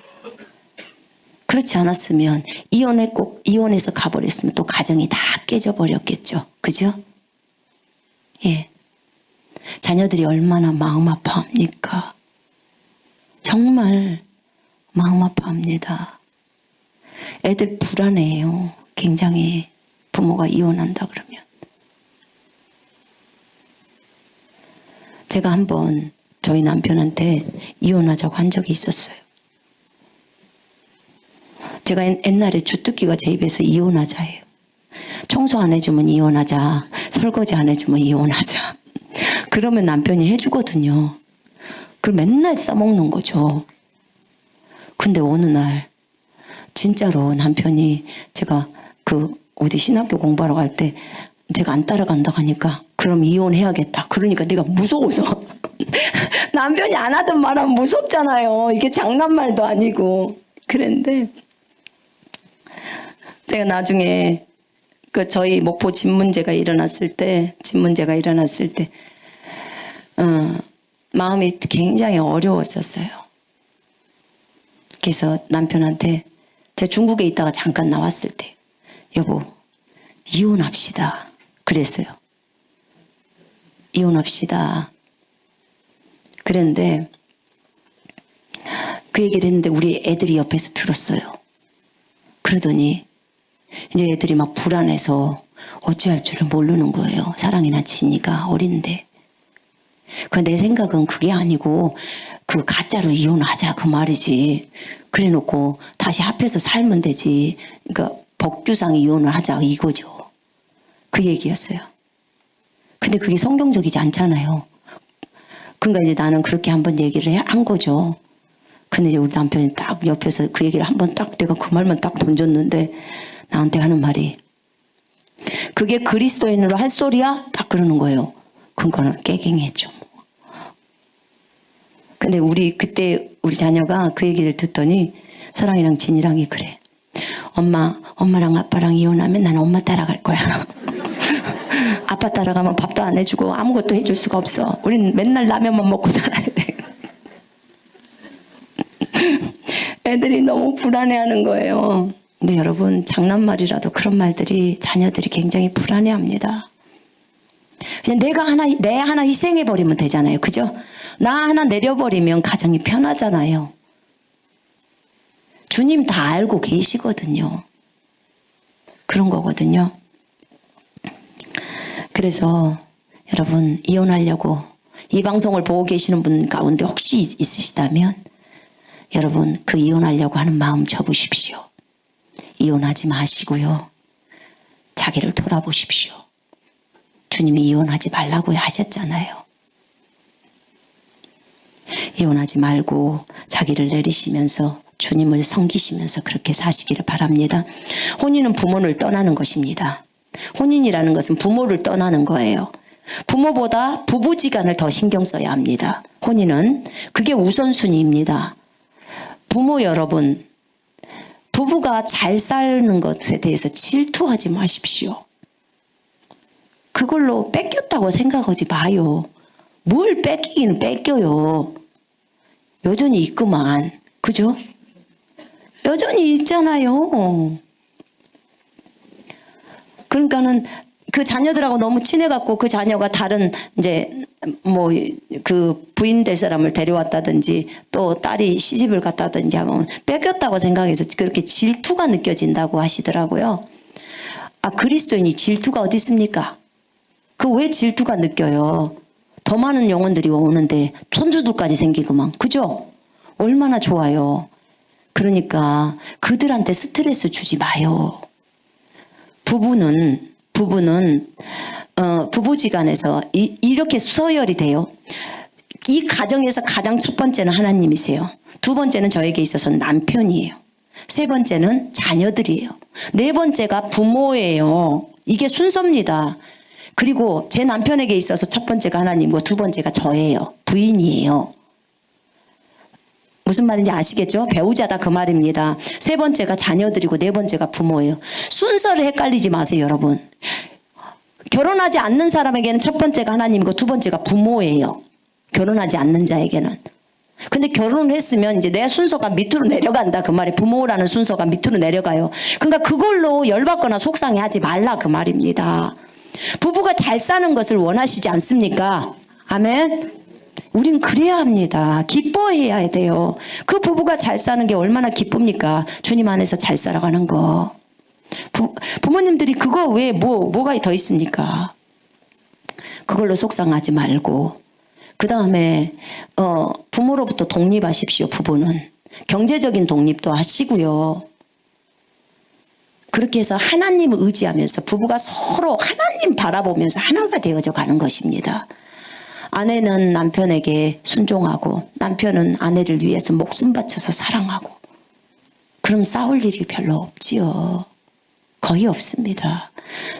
Speaker 1: 그렇지 않았으면 이혼해서 가버렸으면 또 가정이 다 깨져버렸겠죠. 그죠? 예. 자녀들이 얼마나 마음 아파합니까? 정말 마음 아파합니다. 애들 불안해요. 굉장히. 부모가 이혼한다 그러면. 제가 한번 저희 남편한테 이혼하자고 한 적이 있었어요. 제가 옛날에 주특기가 제 입에서 이혼하자예요. 청소 안 해주면 이혼하자. 설거지 안 해주면 이혼하자. 그러면 남편이 해주거든요. 그걸 맨날 써먹는 거죠. 근데 어느 날 진짜로 남편이 제가 어디 신학교 공부하러 갈 때 제가 안 따라간다고 하니까 그럼 이혼해야겠다. 그러니까 내가 무서워서 남편이 안 하던 말하면 무섭잖아요. 이게 장난말도 아니고. 그랬는데 제가 나중에 저희 목포 집 문제가 일어났을 때 마음이 굉장히 어려웠었어요. 그래서 남편한테 제가 중국에 있다가 잠깐 나왔을 때 여보, 이혼합시다. 그랬어요. 이혼합시다. 그랬는데 그 얘기를 했는데 우리 애들이 옆에서 들었어요. 그러더니 이제 애들이 막 불안해서 어찌할 줄을 모르는 거예요. 사랑이나 진이가 어린데. 내 생각은 그게 아니고 그 가짜로 이혼하자 그 말이지. 그래 놓고 다시 합해서 살면 되지. 그러니까 법규상 이혼을 하자 이거죠. 그 얘기였어요. 근데 그게 성경적이지 않잖아요. 그러니까 이제 나는 그렇게 한번 얘기를 한 거죠. 근데 이제 우리 남편이 딱 옆에서 그 얘기를 한번 딱 내가 그 말만 딱 던졌는데 나한테 하는 말이 그게 그리스도인으로 할 소리야? 딱 그러는 거예요. 그거는 깨갱했죠. 근데 그때 우리 자녀가 그 얘기를 듣더니 사랑이랑 진이랑이 그래. 엄마랑 아빠랑 이혼하면 나는 엄마 따라갈 거야. 아빠 따라가면 밥도 안 해주고 아무것도 해줄 수가 없어. 우린 맨날 라면만 먹고 살아야 돼. 애들이 너무 불안해하는 거예요. 근데 여러분 장난말이라도 그런 말들이 자녀들이 굉장히 불안해합니다. 그냥 내 하나 희생해버리면 되잖아요. 그죠? 나 하나 내려버리면 가정이 편하잖아요. 주님 다 알고 계시거든요. 그런 거거든요. 그래서 여러분 이혼하려고 이 방송을 보고 계시는 분 가운데 혹시 있으시다면 여러분 그 이혼하려고 하는 마음 접으십시오. 이혼하지 마시고요. 자기를 돌아보십시오. 주님이 이혼하지 말라고 하셨잖아요. 이혼하지 말고 자기를 내리시면서 주님을 섬기시면서 그렇게 사시기를 바랍니다. 혼인은 부모를 떠나는 것입니다. 혼인이라는 것은 부모를 떠나는 거예요. 부모보다 부부지간을 더 신경 써야 합니다. 혼인은 그게 우선순위입니다. 부모 여러분, 부부가 잘 사는 것에 대해서 질투하지 마십시오. 그걸로 뺏겼다고 생각하지 마요. 뭘 뺏기긴 뺏겨요. 여전히 있구만. 그죠? 여전히 있잖아요. 그러니까는 그 자녀들하고 너무 친해갖고 그 자녀가 다른 이제 뭐 그 부인 될 사람을 데려왔다든지 또 딸이 시집을 갔다든지 하면 뺏겼다고 생각해서 그렇게 질투가 느껴진다고 하시더라고요. 아, 그리스도인이 질투가 어디 있습니까? 그 왜 질투가 느껴요? 더 많은 영혼들이 오는데 손주들까지 생기구만. 그죠? 얼마나 좋아요. 그러니까 그들한테 스트레스 주지 마요. 부부는 부부지간에서 이렇게 서열이 돼요. 이 가정에서 가장 첫 번째는 하나님이세요. 두 번째는 저에게 있어서는 남편이에요. 세 번째는 자녀들이에요. 네 번째가 부모예요. 이게 순서입니다. 그리고 제 남편에게 있어서 첫 번째가 하나님이고 두 번째가 저예요. 부인이에요. 무슨 말인지 아시겠죠? 배우자다 그 말입니다. 세 번째가 자녀들이고 네 번째가 부모예요. 순서를 헷갈리지 마세요, 여러분. 결혼하지 않는 사람에게는 첫 번째가 하나님이고 두 번째가 부모예요. 결혼하지 않는 자에게는. 근데 결혼을 했으면 이제 내 순서가 밑으로 내려간다 그 말이에요. 부모라는 순서가 밑으로 내려가요. 그러니까 그걸로 열받거나 속상해하지 말라 그 말입니다. 부부가 잘 사는 것을 원하시지 않습니까? 아멘. 우린 그래야 합니다. 기뻐해야 돼요. 그 부부가 잘 사는 게 얼마나 기쁩니까? 주님 안에서 잘 살아가는 거. 부모님들이 그거 왜 뭐가 더 있습니까? 그걸로 속상하지 말고 그 다음에 부모로부터 독립하십시오. 부부는 경제적인 독립도 하시고요. 그렇게 해서 하나님을 의지하면서 부부가 서로 하나님 바라보면서 하나가 되어져 가는 것입니다. 아내는 남편에게 순종하고 남편은 아내를 위해서 목숨 바쳐서 사랑하고 그럼 싸울 일이 별로 없지요. 거의 없습니다.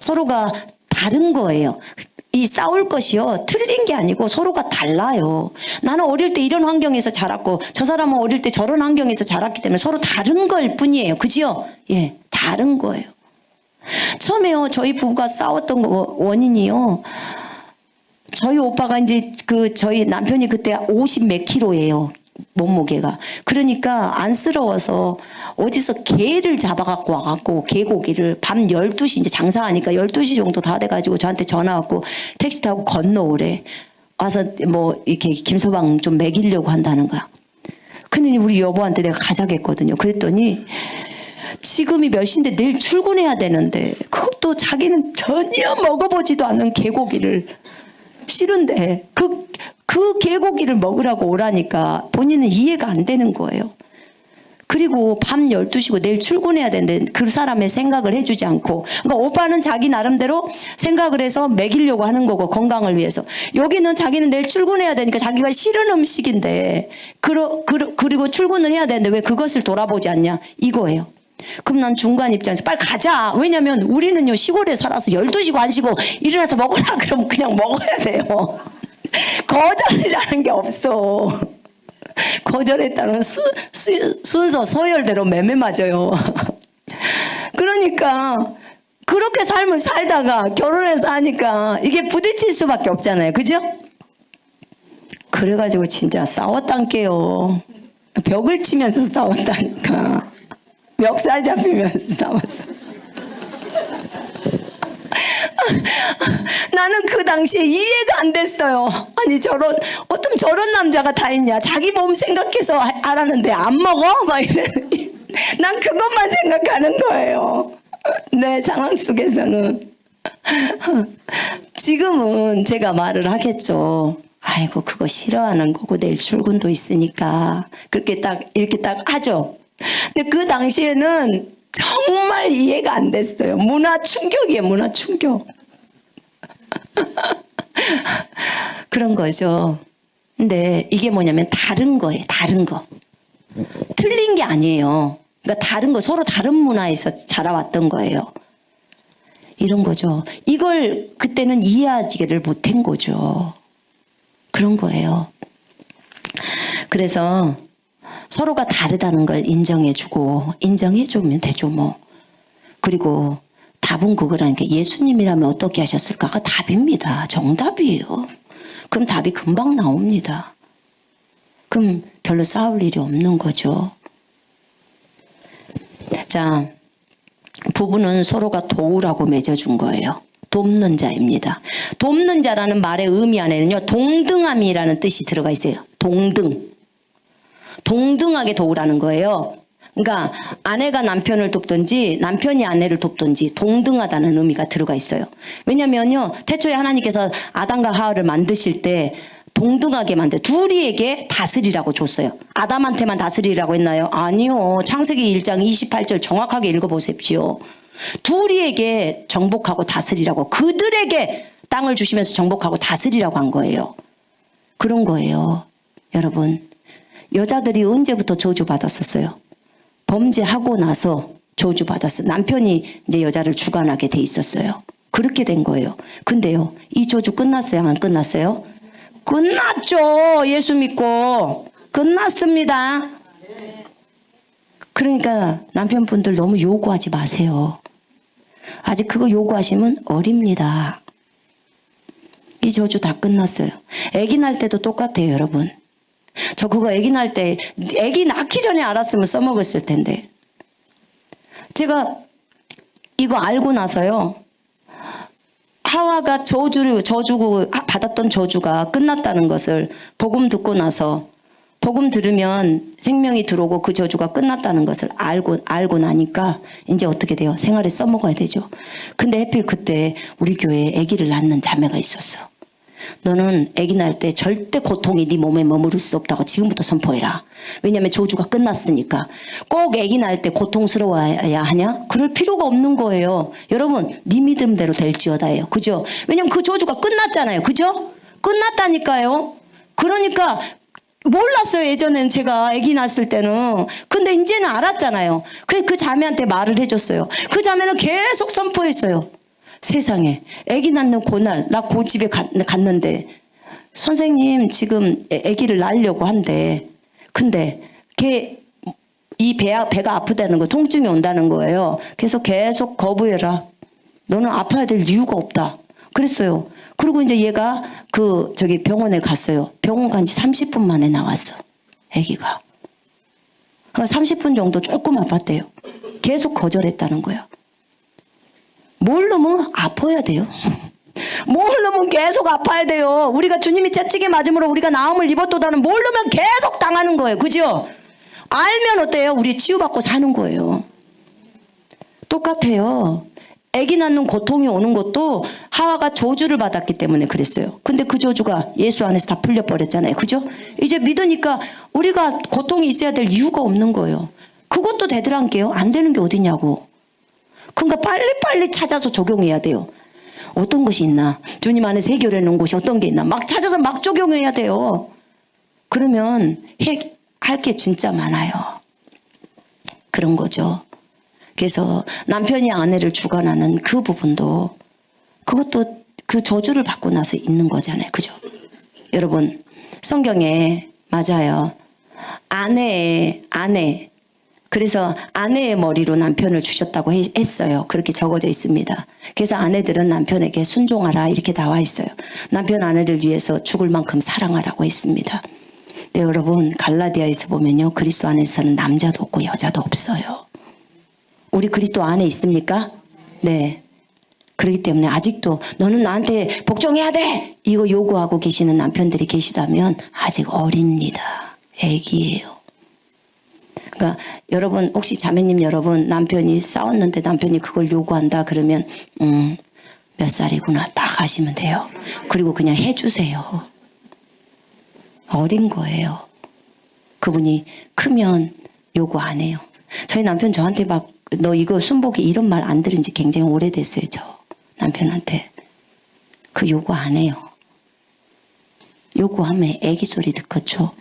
Speaker 1: 서로가 다른 거예요. 이 싸울 것이요 틀린 게 아니고 서로가 달라요. 나는 어릴 때 이런 환경에서 자랐고 저 사람은 어릴 때 저런 환경에서 자랐기 때문에 서로 다른 걸 뿐이에요. 그지요? 예, 다른 거예요. 처음에요 저희 부부가 싸웠던 원인이요. 저희 오빠가 이제 저희 남편이 그때 50 몇 킬로예요. 몸무게가. 그러니까 안쓰러워서 어디서 개를 잡아갖고 와갖고 개고기를 밤 12시 이제 장사하니까 12시 정도 다 돼가지고 저한테 전화 왔고 택시 타고 건너오래. 와서 뭐 이렇게 김서방 좀 먹이려고 한다는 거야. 근데 우리 여보한테 내가 가자고 했거든요. 그랬더니 지금이 몇 시인데 내일 출근해야 되는데 그것도 자기는 전혀 먹어보지도 않은 개고기를 싫은데 그 개고기를 먹으라고 오라니까 본인은 이해가 안 되는 거예요. 그리고 밤 12시고 내일 출근해야 되는데 그 사람의 생각을 해주지 않고, 그러니까 오빠는 자기 나름대로 생각을 해서 먹이려고 하는 거고 건강을 위해서, 여기는 자기는 내일 출근해야 되니까 자기가 싫은 음식인데 그리고 출근을 해야 되는데 왜 그것을 돌아보지 않냐 이거예요. 그럼 난 중간 입장에서 빨리 가자. 왜냐면 우리는요 시골에 살아서 12시고 안 쉬고 일어나서 먹으라 그러면 그냥 먹어야 돼요. 거절이라는 게 없어. 거절했다는 순서 서열대로 매매 맞아요. 그러니까 그렇게 삶을 살다가 결혼해서 하니까 이게 부딪힐 수밖에 없잖아요. 그죠? 그래가지고 진짜 싸웠단게요. 벽을 치면서 싸웠다니까. 멱살 잡히면서 싸웠어. 나는 그 당시에 이해가 안 됐어요. 아니 어쩜 저런 남자가 다 있냐. 자기 몸 생각해서 알았는데 안 먹어? 막 이러니 난 그것만 생각하는 거예요. 내 상황 속에서는. 지금은 제가 말을 하겠죠. 아이고 그거 싫어하는 거고 내일 출근도 있으니까 그렇게 이렇게 딱 하죠. 근데 그 당시에는 정말 이해가 안 됐어요. 문화 충격이에요. 문화 충격. 그런 거죠. 근데 이게 뭐냐면 다른 거예요. 다른 거. 틀린 게 아니에요. 그러니까 다른 거, 서로 다른 문화에서 자라왔던 거예요. 이런 거죠. 이걸 그때는 이해하지를 못한 거죠. 그런 거예요. 그래서 서로가 다르다는 걸 인정해주고 인정해주면 되죠 뭐. 그리고 답은 그거라는 게, 예수님이라면 어떻게 하셨을까가 답입니다. 정답이에요. 그럼 답이 금방 나옵니다. 그럼 별로 싸울 일이 없는 거죠. 자, 부부는 서로가 도우라고 맺어준 거예요. 돕는 자입니다. 돕는 자라는 말의 의미 안에는요 동등함이라는 뜻이 들어가 있어요. 동등하게 도우라는 거예요. 그러니까 아내가 남편을 돕든지 남편이 아내를 돕든지 동등하다는 의미가 들어가 있어요. 왜냐면요 태초에 하나님께서 아담과 하와를 만드실 때 동등하게 둘이에게 다스리라고 줬어요. 아담한테만 다스리라고 했나요? 아니요. 창세기 1장 28절 정확하게 읽어보십시오. 둘이에게 정복하고 다스리라고, 그들에게 땅을 주시면서 정복하고 다스리라고 한 거예요. 그런 거예요. 여러분, 여자들이 언제부터 저주받았었어요? 범죄하고 나서 저주받았어요. 남편이 이제 여자를 주관하게 돼 있었어요. 그렇게 된 거예요. 근데요, 이 저주 끝났어요? 안 끝났어요? 끝났죠. 예수 믿고 끝났습니다. 그러니까 남편분들 너무 요구하지 마세요. 아직 그거 요구하시면 어립니다. 이 저주 다 끝났어요. 아기 낳을 때도 똑같아요, 여러분. 저 그거 아기 낳을 때, 아기 낳기 전에 알았으면 써먹었을 텐데. 제가 이거 알고 나서요, 하와가 저주고 받았던 저주가 끝났다는 것을 복음 듣고 나서, 복음 들으면 생명이 들어오고 그 저주가 끝났다는 것을 알고 나니까 이제 어떻게 돼요? 생활에 써먹어야 되죠. 근데 하필 그때 우리 교회에 아기를 낳는 자매가 있었어. 너는 아기 낳을 때 절대 고통이 네 몸에 머무를 수 없다고 지금부터 선포해라. 왜냐하면 저주가 끝났으니까. 꼭 아기 낳을 때 고통스러워야 하냐? 그럴 필요가 없는 거예요. 여러분, 네 믿음대로 될지어다예요. 그죠? 왜냐하면 그 저주가 끝났잖아요. 그죠? 끝났다니까요. 그러니까 몰랐어요. 예전엔 제가 아기 낳았을 때는. 근데 이제는 알았잖아요. 그 자매한테 말을 해줬어요. 그 자매는 계속 선포했어요. 세상에 아기 낳는 그날 나 그 집에 갔는데 선생님 지금 아기를 낳으려고 한대. 근데 이 배가 아프다는 거, 통증이 온다는 거예요. 그래서 계속 거부해라. 너는 아파야 될 이유가 없다. 그랬어요. 그리고 이제 얘가 병원에 갔어요. 병원 간 지 30분 만에 나왔어. 아기가. 그러니까 30분 정도 조금 아팠대요. 계속 거절했다는 거예요. 뭘 넣으면 아파야 돼요. 뭘 넣으면 계속 아파야 돼요. 우리가 주님이 채찍에 맞음으로 우리가 나음을 입었도다는 뭘 넣으면 계속 당하는 거예요. 그죠? 알면 어때요? 우리 치유받고 사는 거예요. 똑같아요. 아기 낳는 고통이 오는 것도 하와가 저주를 받았기 때문에 그랬어요. 근데 그 저주가 예수 안에서 다 풀려버렸잖아요. 그죠? 이제 믿으니까 우리가 고통이 있어야 될 이유가 없는 거예요. 그것도 되더란게요. 안 되는 게 어디냐고. 그러니까 빨리빨리 찾아서 적용해야 돼요. 어떤 것이 있나? 주님 안에서 해결해 놓은 곳이 어떤 게 있나? 막 찾아서 막 적용해야 돼요. 그러면 할 게 진짜 많아요. 그런 거죠. 그래서 남편이 아내를 주관하는 그 부분도 그것도 그 저주를 받고 나서 있는 거잖아요. 그죠? 여러분 성경에 맞아요. 아내 그래서 아내의 머리로 남편을 주셨다고 했어요. 그렇게 적어져 있습니다. 그래서 아내들은 남편에게 순종하라 이렇게 나와 있어요. 남편 아내를 위해서 죽을 만큼 사랑하라고 했습니다. 네, 여러분 갈라디아에서 보면요. 그리스도 안에서는 남자도 없고 여자도 없어요. 우리 그리스도 안에 있습니까? 네. 그렇기 때문에 아직도 너는 나한테 복종해야 돼! 이거 요구하고 계시는 남편들이 계시다면 아직 어립니다. 애기예요. 그러니까 여러분 혹시 자매님 여러분 남편이 싸웠는데 남편이 그걸 요구한다 그러면 몇 살이구나 딱 아시면 돼요. 그리고 그냥 해주세요. 어린 거예요. 그분이 크면 요구 안 해요. 저희 남편 저한테 막 너 이거 순복이 이런 말 안 들은 지 굉장히 오래됐어요. 저 남편한테. 그 요구 안 해요. 요구하면 애기 소리 듣겠죠.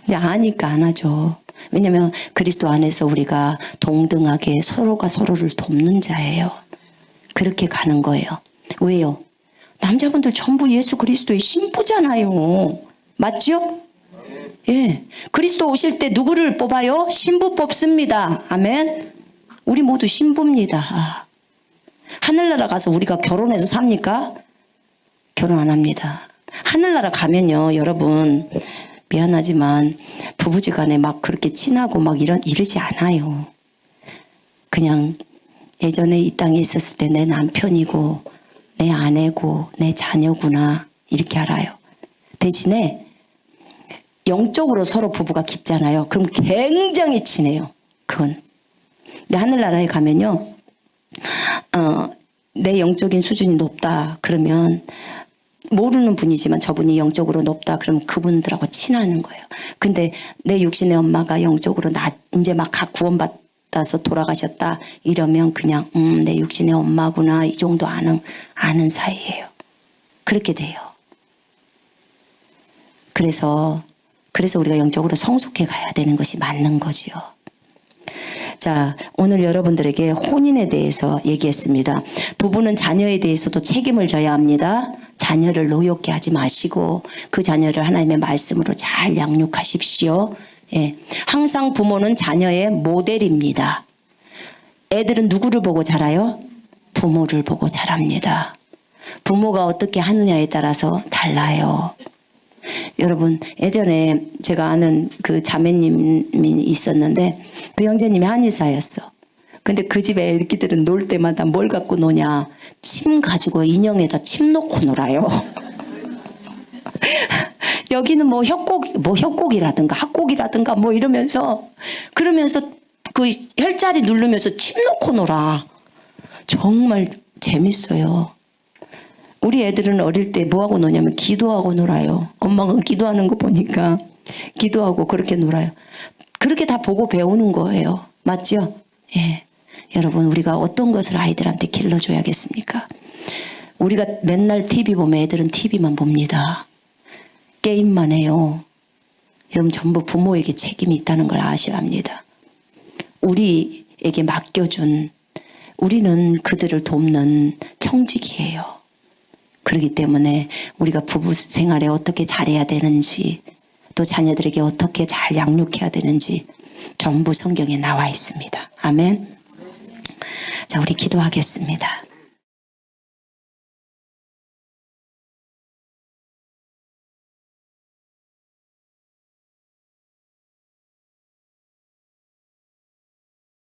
Speaker 1: 이제 아니까 안 하죠. 왜냐하면 그리스도 안에서 우리가 동등하게 서로가 서로를 돕는 자예요. 그렇게 가는 거예요. 왜요? 남자분들 전부 예수 그리스도의 신부잖아요. 맞죠? 예. 그리스도 오실 때 누구를 뽑아요? 신부 뽑습니다. 아멘. 우리 모두 신부입니다. 하늘나라 가서 우리가 결혼해서 삽니까? 결혼 안 합니다. 하늘나라 가면요, 여러분 미안하지만 부부지간에 막 그렇게 친하고 막 이러지 않아요. 그냥 예전에 이 땅에 있었을 때 내 남편이고 내 아내고 내 자녀구나 이렇게 알아요. 대신에 영적으로 서로 부부가 깊잖아요. 그럼 굉장히 친해요. 그건. 근데 하늘나라에 가면요, 내 영적인 수준이 높다 그러면 모르는 분이지만 저분이 영적으로 높다 그러면 그분들하고 친하는 거예요. 근데 내 육신의 엄마가 영적으로 이제 막 구원받아서 돌아가셨다 이러면 그냥 내 육신의 엄마구나 이 정도 아는 사이예요. 그렇게 돼요. 그래서 우리가 영적으로 성숙해 가야 되는 것이 맞는 거지요. 자, 오늘 여러분들에게 혼인에 대해서 얘기했습니다. 부부는 자녀에 대해서도 책임을 져야 합니다. 자녀를 노엽게 하지 마시고 그 자녀를 하나님의 말씀으로 잘 양육하십시오. 예. 항상 부모는 자녀의 모델입니다. 애들은 누구를 보고 자라요? 부모를 보고 자랍니다. 부모가 어떻게 하느냐에 따라서 달라요. 여러분 예전에 제가 아는 그 자매님이 있었는데 그 형제님이 한의사였어. 근데 그 집에 애기들은 놀 때마다 뭘 갖고 노냐, 침 가지고 인형에다 침 놓고 놀아요. 여기는 뭐 협곡이라든가 학곡이라든가 뭐 이러면서 그러면서 그 혈자리 누르면서 침 놓고 놀아. 정말 재밌어요. 우리 애들은 어릴 때 뭐하고 노냐면 기도하고 놀아요. 엄마가 기도하는 거 보니까 기도하고 그렇게 놀아요. 그렇게 다 보고 배우는 거예요. 맞죠? 예. 여러분 우리가 어떤 것을 아이들한테 길러줘야겠습니까? 우리가 맨날 TV 보면 애들은 TV만 봅니다. 게임만 해요. 여러분 전부 부모에게 책임이 있다는 걸 아셔야 합니다. 우리에게 맡겨준 우리는 그들을 돕는 청직이에요. 그렇기 때문에 우리가 부부 생활에 어떻게 잘해야 되는지 또 자녀들에게 어떻게 잘 양육해야 되는지 전부 성경에 나와 있습니다. 아멘. 자, 우리 기도하겠습니다.